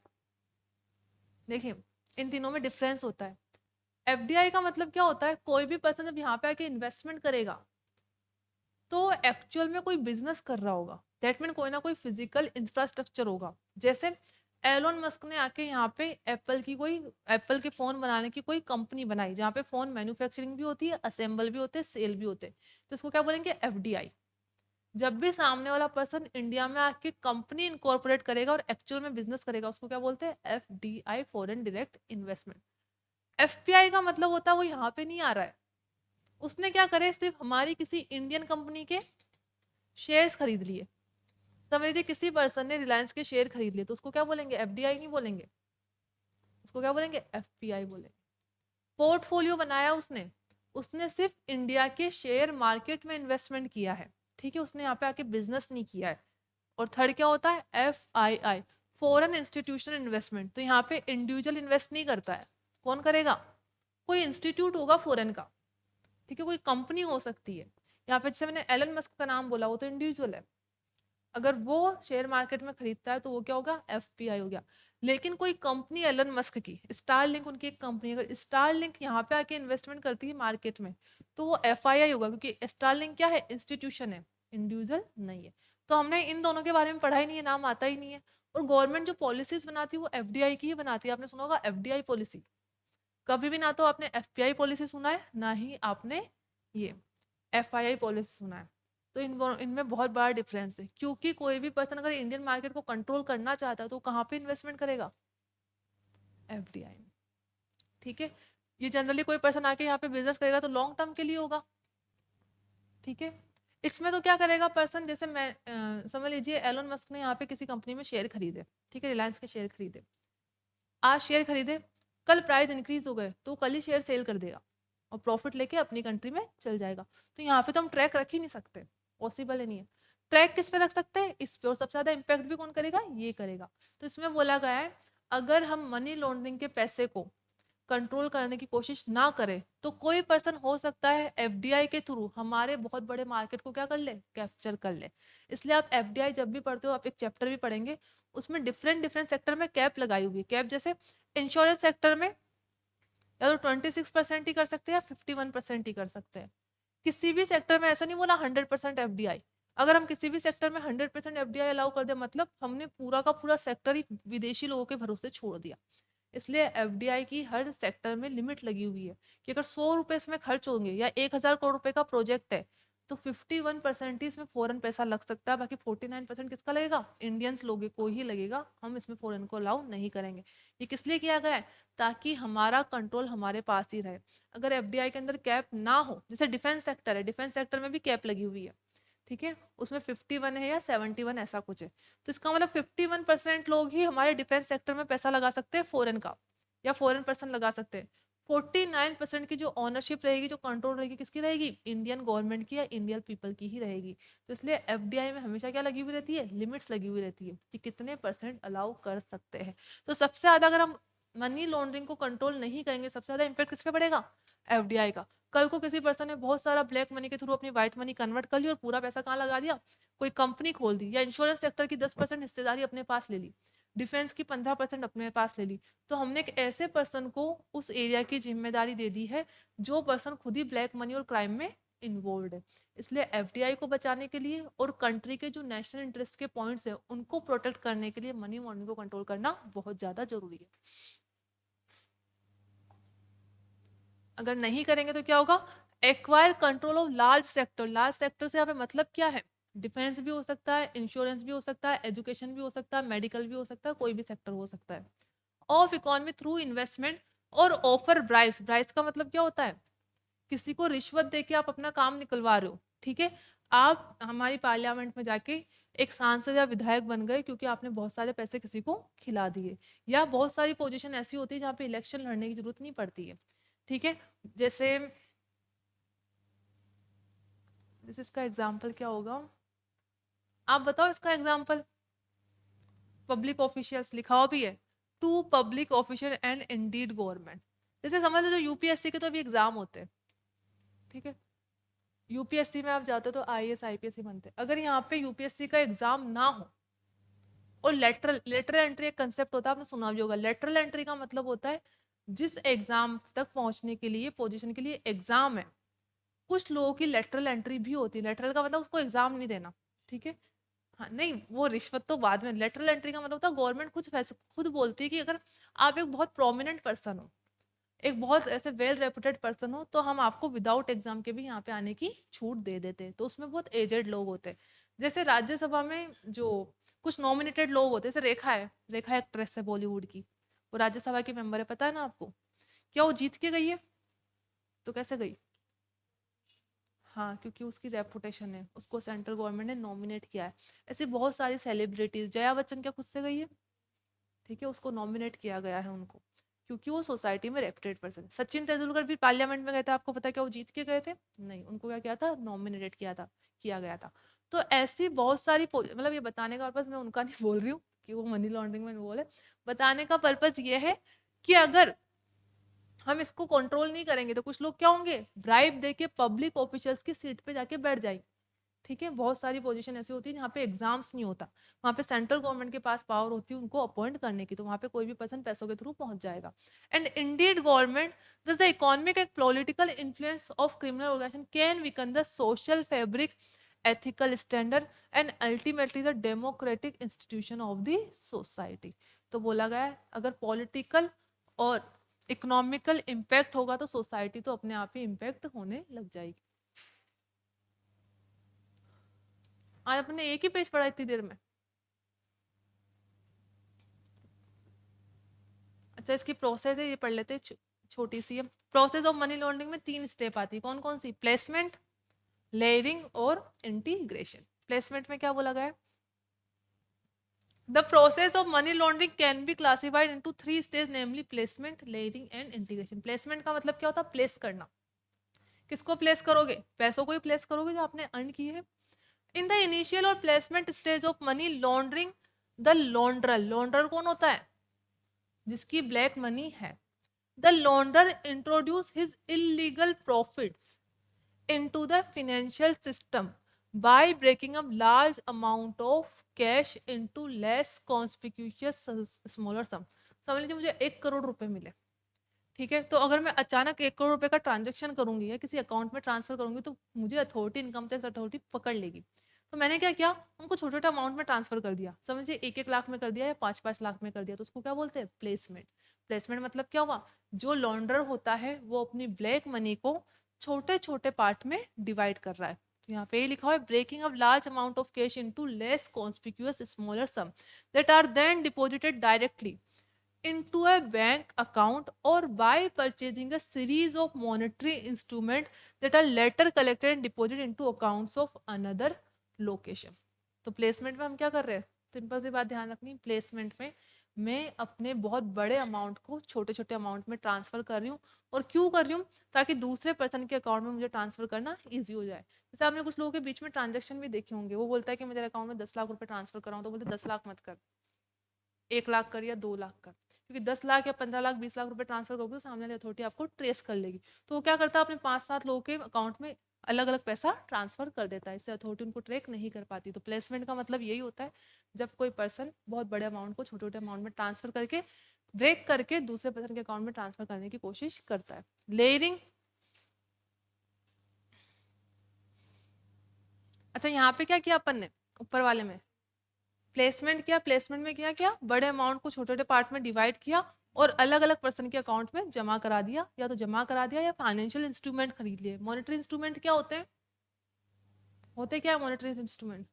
देखिए इन तीनों में डिफरेंस होता है। एफडीआई का मतलब क्या होता है, कोई भी पर्सन जब यहाँ पे आके इन्वेस्टमेंट करेगा तो एक्चुअल में कोई बिजनेस कर रहा होगा, दैट मीन कोई ना कोई फिजिकल इंफ्रास्ट्रक्चर होगा। जैसे एलोन मस्क ने आके यहाँ पे एप्पल के फोन बनाने की कोई कंपनी बनाई, जहाँ पे फोन मैन्युफैक्चरिंग भी होती है, असेंबल भी होते हैं, सेल भी होते हैं, तो इसको क्या बोलेंगे, एफडीआई। जब भी सामने वाला पर्सन इंडिया में आके कंपनी इनकॉर्पोरेट करेगा और एक्चुअल में बिजनेस करेगा, उसको क्या बोलते हैं, FDI, foreign direct investment. FPI का मतलब होता है वो यहाँ पे नहीं आ रहा है, उसने क्या करे, सिर्फ हमारी किसी इंडियन कंपनी के शेयर्स खरीद लिए। समझ लीजिए किसी पर्सन ने रिलायंस के शेयर खरीद लिए, तो उसको क्या बोलेंगे, एफडीआई नहीं बोलेंगे, उसको क्या बोलेंगे, एफपीआई बोलेंगे। पोर्टफोलियो बनाया उसने, उसने सिर्फ इंडिया के शेयर मार्केट में इन्वेस्टमेंट किया है, ठीक है, उसने यहाँ पे आके बिजनेस नहीं किया है। और थर्ड क्या होता है, F I I, foreign institutional investment. तो यहाँ पे इंडिविजुअल इन्वेस्ट नहीं करता है, कौन करेगा, कोई इंस्टीट्यूट होगा फॉरेन का, ठीक है, कोई कंपनी हो सकती है। यहाँ पे जैसे मैंने एलन मस्क का नाम बोला, वो तो इंडिविजुअल है, अगर वो शेयर मार्केट में खरीदता है तो वो क्या होगा, एफपीआई हो गया। लेकिन कोई कंपनी एलन मस्क की, स्टार लिंक उनकी एक कंपनी, अगर स्टार लिंक यहाँ पे आके इन्वेस्टमेंट करती है मार्केट में, तो वो एफआईआई होगा, क्योंकि स्टार लिंक क्या है, इंस्टीट्यूशन है, इंडिविजुअल नहीं है। तो हमने इन दोनों के बारे में पढ़ा ही नहीं है, नाम आता ही नहीं है। और गवर्नमेंट जो पॉलिसीज बनाती है वो एफडीआई की ही बनाती है। आपने सुना होगा एफडीआई पॉलिसी, कभी भी ना तो आपने एफपीआई पॉलिसी सुना है, ना ही आपने ये एफआईआई पॉलिसी सुना है। तो इनमें बहुत बड़ा डिफरेंस है, क्योंकि कोई भी पर्सन अगर इंडियन मार्केट को कंट्रोल करना चाहता है तो कहाँ पे इन्वेस्टमेंट करेगा, एफडीआई में। ठीक है, ये जनरली कोई पर्सन आके यहाँ पे बिजनेस करेगा तो लॉन्ग टर्म के लिए होगा। ठीक है, इसमें तो क्या करेगा पर्सन, जैसे मैं समझ लीजिए एलोन मस्क ने यहाँ पे किसी कंपनी में शेयर खरीदे, ठीक है, रिलायंस के शेयर खरीदे, आज शेयर खरीदे, कल प्राइस इंक्रीज हो गए तो कल ही शेयर सेल कर देगा और प्रॉफिट लेके अपनी कंट्री में चल जाएगा। तो यहाँ पे तो हम ट्रैक रख ही नहीं सकते, पॉसिबल ही नहीं है। ट्रैक किस पे रख सकते हैं, इस पे, और सबसे ज्यादा इम्पैक्ट भी कौन करेगा, ये करेगा। तो इसमें बोला गया है, अगर हम मनी लॉन्ड्रिंग के पैसे को कंट्रोल करने की कोशिश ना करे तो कोई पर्सन हो सकता है एफडीआई के थ्रू हमारे बहुत बड़े मार्केट को क्या कर ले, कैप्चर कर ले। इसलिए आप एफडीआई जब भी पढ़ते हो, आप एक चैप्टर भी पढ़ेंगे, उसमें डिफरेंट डिफरेंट सेक्टर में कैप लगाई हुई है। कैप जैसे इंश्योरेंस सेक्टर में या तो 26% ही कर सकते हैं या 51% ही कर सकते हैं। किसी भी सेक्टर में ऐसा नहीं बोला 100% एफडीआई। अगर हम किसी भी सेक्टर में 100% एफडीआई अलाउ कर दे, मतलब हमने पूरा का पूरा सेक्टर ही विदेशी लोगों के भरोसे छोड़ दिया। इसलिए एफडीआई की हर सेक्टर में लिमिट लगी हुई है कि अगर 100 रुपए इसमें खर्च होंगे या 1,000 करोड़ रुपए का प्रोजेक्ट है तो 51% ही इसमें फॉरेन पैसा लग सकता है, बाकी 49% किसका लगेगा, इंडियंस लोगों को ही लगेगा। हम इसमें फॉरेन को अलाउ नहीं करेंगे। ये किस लिए किया गया है, ताकि हमारा कंट्रोल हमारे पास ही रहे। अगर एफडीआई के अंदर कैप ना हो, जैसे डिफेंस सेक्टर है, डिफेंस सेक्टर में भी कैप लगी हुई है, ठीक है, उसमें 51 है या 71 ऐसा कुछ है। तो इसका मतलब 51% लोग ही हमारे डिफेंस सेक्टर में पैसा लगा सकते हैं फॉरेन का, या फॉरेन पर्सन लगा सकते हैं। 49% की जो ऑनरशिप रहेगी, जो कंट्रोल रहेगी, किसकी रहेगी, इंडियन गवर्नमेंट की या इंडियन पीपल की ही रहेगी। तो इसलिए एफडीआई में हमेशा क्या लगी हुई रहती है, लिमिट्स लगी हुई रहती है कि कितने परसेंट अलाउ कर सकते हैं। तो सबसे ज्यादा अगर हम मनी लॉन्ड्रिंग को कंट्रोल नहीं करेंगे, सबसे ज्यादा इम्पैक्ट किस पे पड़ेगा, एफडीआई का। कल को किसी पर्सन ने बहुत सारा ब्लैक मनी के थ्रू अपनी व्हाइट मनी कन्वर्ट कर ली और पूरा पैसा कहाँ लगा दिया, कोई कंपनी खोल दी, या इंश्योरेंस सेक्टर की 10% हिस्सेदारी अपने पास ले ली, डिफेंस की 15% अपने पास ले ली, तो हमने एक ऐसे पर्सन को उस एरिया की जिम्मेदारी दे दी है जो पर्सन खुद ही ब्लैक मनी और क्राइम में इन्वॉल्व है। इसलिए एफडीआई को बचाने के लिए और कंट्री के जो नेशनल इंटरेस्ट के पॉइंट्स है उनको प्रोटेक्ट करने के लिए मनी लॉन्ड्रिंग को कंट्रोल करना बहुत ज्यादा जरूरी है। अगर नहीं करेंगे तो क्या होगा, acquire control of large sector. Large sector से यहाँ पे मतलब क्या है, डिफेंस भी हो सकता है, इंश्योरेंस भी हो सकता है, एजुकेशन भी हो सकता है, मेडिकल भी हो सकता है, कोई भी सेक्टर हो सकता है। ऑफ इकोनॉमी थ्रू इन्वेस्टमेंट और ऑफर ब्राइब्स। ब्राइब्स का मतलब क्या होता है? किसी को रिश्वत देके आप अपना काम निकलवा रहे हो, ठीक है। आप हमारी पार्लियामेंट में जाके एक सांसद या विधायक बन गए क्योंकि आपने बहुत सारे पैसे किसी को खिला दिए, या बहुत सारी पोजीशन ऐसी होती है जहाँ पे इलेक्शन लड़ने की जरूरत नहीं पड़ती है, ठीक है। जैसे जैसे इसका एग्जाम्पल क्या होगा, आप बताओ इसका एग्जाम्पल। पब्लिक ऑफिशियल्स लिखा हुआ भी है, to public official and indeed government. जैसे समझ लो यूपीएससी के तो अभी एग्जाम होते हैं, ठीक है। यूपीएससी में आप जाते हो तो आईएएस आईपीएस ही बनते हैं। अगर यहाँ पे यूपीएससी का एग्जाम ना हो और लेटरल एंट्री एक कंसेप्ट होता है, आपने सुना भी होगा। लेटरल एंट्री का मतलब होता है जिस एग्जाम तक पहुंचने के लिए, पोजीशन के लिए एग्जाम है, कुछ लोगों की लेटरल एंट्री भी होती है। लेटरल का मतलब उसको एग्जाम नहीं देना, ठीक है। हाँ नहीं, वो रिश्वत तो बाद में। लेटरल एंट्री का मतलब होता है गवर्नमेंट कुछ खुद बोलती है कि अगर आप एक बहुत प्रोमिनेंट पर्सन हो, एक बहुत ऐसे वेल रेपुटेड पर्सन हो, तो हम आपको विदाउट एग्जाम के भी यहाँ पे आने की छूट दे देते हैं। तो उसमें बहुत एजेड लोग होते हैं। जैसे राज्यसभा में जो कुछ नॉमिनेटेड लोग होते हैं, जैसे रेखा है, रेखा एक्ट्रेस है बॉलीवुड की, वो राज्यसभा की मेंबर है, पता है ना आपको। क्या वो जीत के गई है? तो कैसे गई? हाँ, क्योंकि उसकी रेपुटेशन है, उसको सेंट्रल गवर्नमेंट ने नॉमिनेट किया है। ऐसी बहुत सारी सेलिब्रिटीज, जया बच्चन क्या खुद से गई है? ठीक है, उसको नॉमिनेट किया गया है उनको, क्योंकि वो सोसाइटी में रेपुटेड पर्सन। सचिन तेंदुलकर भी पार्लियामेंट में गए थे, आपको पता है क्या वो जीत के गए थे? नहीं, उनको क्या किया था? नॉमिनेटेड किया गया था। तो ऐसी बहुत सारी मतलब ये बताने का पर्पज, मैं उनका नहीं बोल रही हूँ कि वो मनी लॉन्ड्रिंग में बोले। बताने का पर्पज ये है कि अगर हम इसको कंट्रोल नहीं करेंगे तो कुछ लोग क्या होंगे, ब्राइब देके पब्लिक ऑफिसर्स की सीट पे जाके बैठ जाएंगे, ठीक है। बहुत सारी पोजीशन ऐसी होती है जहाँ पे एग्जाम्स नहीं होता, वहाँ पे सेंट्रल गवर्नमेंट के पास पावर होती है उनको अपॉइंट करने की, तो वहाँ पे कोई भी पर्सन पैसों के थ्रू पहुंच जाएगा। And indeed government this the economic and political influence of criminal organization can weaken the social fabric, ethical standard and ultimately the democratic institution of the society। तो बोला गया है अगर पॉलिटिकल और इकोनॉमिकल इम्पैक्ट होगा तो सोसाइटी तो अपने आप ही इम्पैक्ट होने लग जाएगी। आज अपने एक ही पेज पढ़ा इतनी देर में। अच्छा, इसकी प्रोसेस है, ये पढ़ लेते हैं, छोटी सी है। प्रोसेस ऑफ मनी लॉन्ड्रिंग में 3 स्टेप आती है, कौन कौन सी? प्लेसमेंट, लेयरिंग और इंटीग्रेशन। प्लेसमेंट में क्या बोला गया है? The process of money laundering can be classified into 3 stage, namely placement, layering and integration. Placement का मतलब क्या होता है? प्लेस करना। किसको प्लेस करोगे? पैसों को ही प्लेस करोगे जो आपने अर्न किए हैं। इन द इनिशियल और placement stage of money laundering, the launderer, launderer कौन होता है? जिसकी ब्लैक मनी है। The launderer introduced his illegal profits into the financial system by breaking up large amount of cash into less conspicuous smaller sum। समझ लीजिए मुझे 1 करोड़ रुपए मिले, ठीक है। तो अगर मैं अचानक 1 करोड़ रुपए का ट्रांजेक्शन करूंगी या किसी अकाउंट में ट्रांसफर करूंगी तो मुझे अथॉरिटी, इनकम टैक्स अथॉरिटी पकड़ लेगी। तो मैंने क्या किया, उनको छोटे छोटे अमाउंट में ट्रांसफर कर दिया, समझिए 1-1 लाख में कर दिया या 5-5 लाख में कर दिया, तो उसको क्या बोलते हैं? प्लेसमेंट। प्लेसमेंट मतलब क्या हुआ, जो लॉन्डर होता है वो अपनी ब्लैक मनी को छोटे छोटे पार्ट में डिवाइड कर रहा है। तो यहाँ पे लिखा हुआ है breaking up large amount of cash into less conspicuous smaller sum that are then deposited directly into a bank account or by purchasing a series of monetary instruments that are later collected and deposited into accounts of another location। तो placement में हम क्या कर रहे हैं? Simple सी बात ध्यान रखनी, प्लेसमेंट में मैं अपने बहुत बड़े अमाउंट को छोटे छोटे अमाउंट में ट्रांसफर कर रही हूँ। और क्यों कर रही हूँ? ताकि दूसरे पर्सन के अकाउंट में मुझे ट्रांसफर करना ईजी हो जाए। जैसे आपने कुछ लोगों के बीच में ट्रांजेक्शन भी देखे होंगे, वो बोलता है कि मेरे अकाउंट में 10 लाख रुपए ट्रांसफर कराऊँ, तो बोलते 10 लाख मत कर, 1 लाख कर या 2 लाख कर, क्योंकि 10 लाख या 15 लाख 20 लाख रुपए ट्रांसफर करोगे तो सामने वाली अथॉरिटी आपको ट्रेस कर लेगी। तो वो क्या करता है, अपने 5-7 लोगों के अकाउंट में अलग अलग पैसा ट्रांसफर कर देता है, इससे अथॉरिटी उनको ट्रैक नहीं कर पाती। तो प्लेसमेंट का मतलब यही होता है जब कोई पर्सन बहुत बड़े अमाउंट को छोटे छोटे अमाउंट में ट्रांसफर करके ब्रेक करके दूसरे पर्सन के अकाउंट में ट्रांसफर करने की कोशिश करता है। लेयरिंग, अच्छा यहाँ पे क्या किया अपन ने, ऊपर वाले में प्लेसमेंट किया, प्लेसमेंट में क्या बड़े अमाउंट को छोटे छोटे पार्ट में डिवाइड किया और अलग अलग पर्सन के अकाउंट में जमा करा दिया, या तो जमा करा दिया या फाइनेंशियल इंस्ट्रूमेंट खरीद लिए। मॉनेटरी इंस्ट्रूमेंट क्या होते हैं? होते क्या है मॉनेटरी इंस्ट्रूमेंट?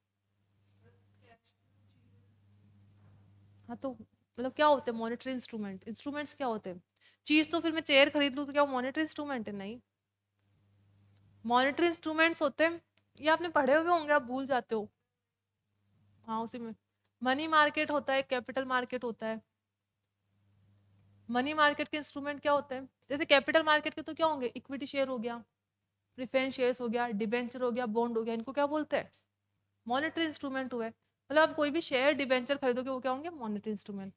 हाँ तो मतलब क्या होते हैं मॉनेटरी इंस्ट्रूमेंट? इंस्ट्रूमेंट्स क्या होते हैं? चीज तो फिर मैं चेयर खरीद लूँ तो क्या मॉनेटरी इंस्ट्रूमेंट है? नहीं, मॉनेटरी इंस्ट्रूमेंट्स होते हैं, ये आपने पढ़े हुए होंगे, आप भूल जाते हो। हाँ उसी में मनी मार्केट होता है, कैपिटल मार्केट होता है। मनी मार्केट के इंस्ट्रूमेंट क्या होते हैं? जैसे कैपिटल मार्केट के तो क्या होंगे, इक्विटी शेयर हो गया, प्रेफरेंस शेयर्स हो गया, डिबेंचर हो गया, बॉन्ड हो गया, इनको क्या बोलते हैं? मॉनेटरी इंस्ट्रूमेंट हुए। मतलब आप कोई भी शेयर डिबेंचर खरीदोगे वो क्या होंगे? Monetary instrument.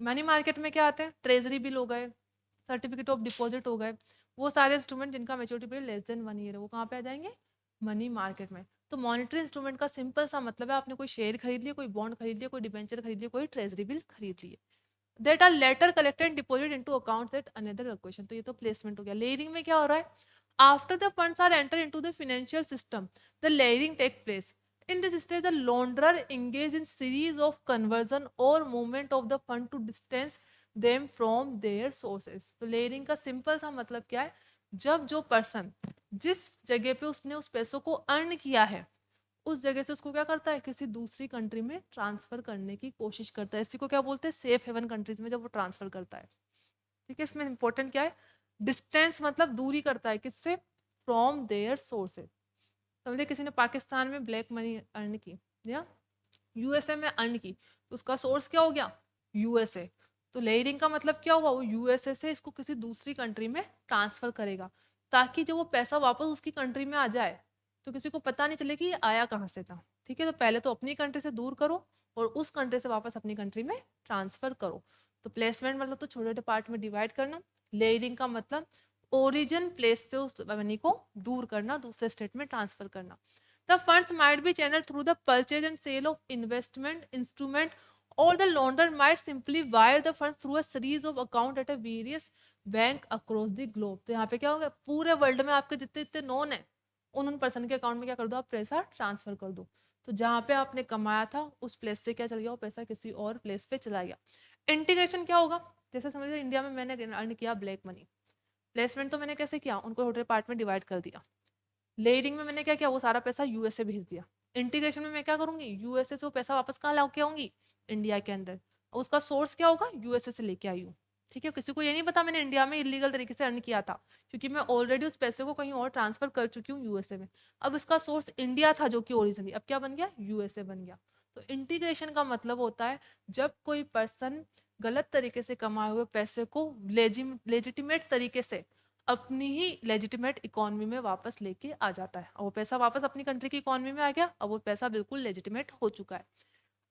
मनी मार्केट में क्या आते हैं? ट्रेजरी बिल हो गए, सर्टिफिकेट ऑफ डिपॉजिट हो गए, वो सारे इंस्ट्रूमेंट जिनका maturity period less than 1 year है, वो कहाँ पे आ जाएंगे? मनी मार्केट में। तो मॉनेटरी इंस्ट्रूमेंट का सिंपल सा मतलब है आपने कोई शेयर खरीद लिया, कोई बॉन्ड खरीद लिया, कोई डिबेंचर खरीद लिया, कोई ट्रेजरी बिल खरीद लिया, that are later collected and deposit into accounts at another location. तो ये तो प्लेसमेंट हो गया। लेयरिंग में क्या हो रहा है? After the funds are enter into the financial system, the layering take place. In this stage, the launderer engage in series of conversion or movement of the fund to distance them from their sources. तो layering का simple सा मतलब क्या है? जब जो person जिस जगह पे उसने उस पैसों को अर्न किया है उस जगह से उसको क्या करता है? किसी दूसरी कंट्री में ट्रांसफर करने की कोशिश करता है। इसी को क्या बोलते हैं? सेफ हेवन कंट्रीज में जब वो ट्रांसफर करता है। ठीक है, इसमें इंपॉर्टेंट क्या है? डिस्टेंस मतलब दूरी करता है किससे? From their sources. समझे, किसी ने पाकिस्तान में ब्लैक मनी अर्न की या यूएसए में अर्न की, तो उसका सोर्स क्या हो गया? यूएसए। तो लेयरिंग का मतलब क्या हुआ? वो यूएसए से इसको किसी दूसरी कंट्री में ट्रांसफर करेगा, ताकि जब वो पैसा वापस उसकी कंट्री में आ जाए तो किसी को पता नहीं चले कि ये आया कहाँ से था। ठीक है, तो पहले तो अपनी कंट्री से दूर करो और उस कंट्री से वापस अपनी कंट्री में ट्रांसफर करो। तो प्लेसमेंट मतलब तो छोटे छोटे पार्ट में डिवाइड करना। लेयरिंग का मतलब ओरिजिन प्लेस से उस मनी को दूर करना, दूसरे स्टेट में ट्रांसफर करना। The funds might be channeled through the purchase and sale of investment instrument, or the launderer might simply wire the funds through a series of account at a various bank across the globe. तो यहाँ पे क्या होगा? पूरे world में आपके जितने जितने नोन है उन पर्सन के अकाउंट में क्या कर दो? आप पैसा ट्रांसफर कर दो। तो जहाँ पे आपने कमाया था उस प्लेस से क्या चल गया? वो पैसा किसी और प्लेस पे चला गया। इंटीग्रेशन क्या होगा? जैसे समझ लीजिए इंडिया में मैंने अर्न किया ब्लैक मनी, प्लेसमेंट तो मैंने कैसे किया? उनको छोटे पार्ट में डिवाइड कर दिया। लेयरिंग में मैंने क्या किया? वो सारा पैसा यूएसए भेज दिया। इंटीग्रेशन में मैं क्या करूंगी? यूएसए से वो पैसा वापस कहाँ लाके आऊंगी? इंडिया के अंदर। और उसका सोर्स क्या होगा? यूएसए से लेके आई हूँ। ठीक है, किसी को ये नहीं पता मैंने इंडिया में इलीगल तरीके से अर्न किया था, क्योंकि मैं ऑलरेडी उस पैसे को कहीं और ट्रांसफर कर चुकी हूँ यूएसए में। अब इसका सोर्स इंडिया था जो कि ओरिजिनली, अब क्या बन गया? यूएसए बन गया। तो इंटीग्रेशन का मतलब होता है जब कोई पर्सन गलत तरीके से कमाए हुए पैसे को लेजिटिमेट तरीके से अपनी ही लेजिटिमेट इकोनॉमी में वापस लेके आ जाता है, और वो पैसा वापस अपनी कंट्री की इकोनॉमी में आ गया, अब वो पैसा बिल्कुल लेजिटिमेट हो चुका है।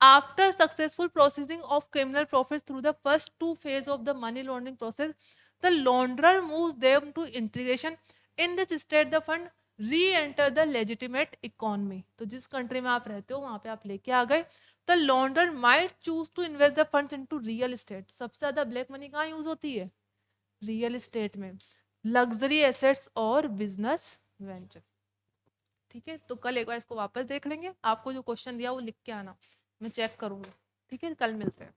After successful processing of criminal profits through the first two phase of the money laundering process, the launderer moves them to integration. In this state the fund re enter the legitimate economy. तो जिस country में आप रहते हो वहां पे आप लेके आ गए। The launderer might choose to invest the funds into real estate. सबसे ज्यादा ब्लैक मनी कहाँ यूज होती है? रियल एस्टेट में, लग्जरी एसेट्स और बिजनेस वेंचर। ठीक है, तो कल एक बार इसको वापस देख लेंगे। आपको जो क्वेश्चन दिया वो लिख के आना, मैं चेक करूंगी। ठीक है, कल मिलते हैं।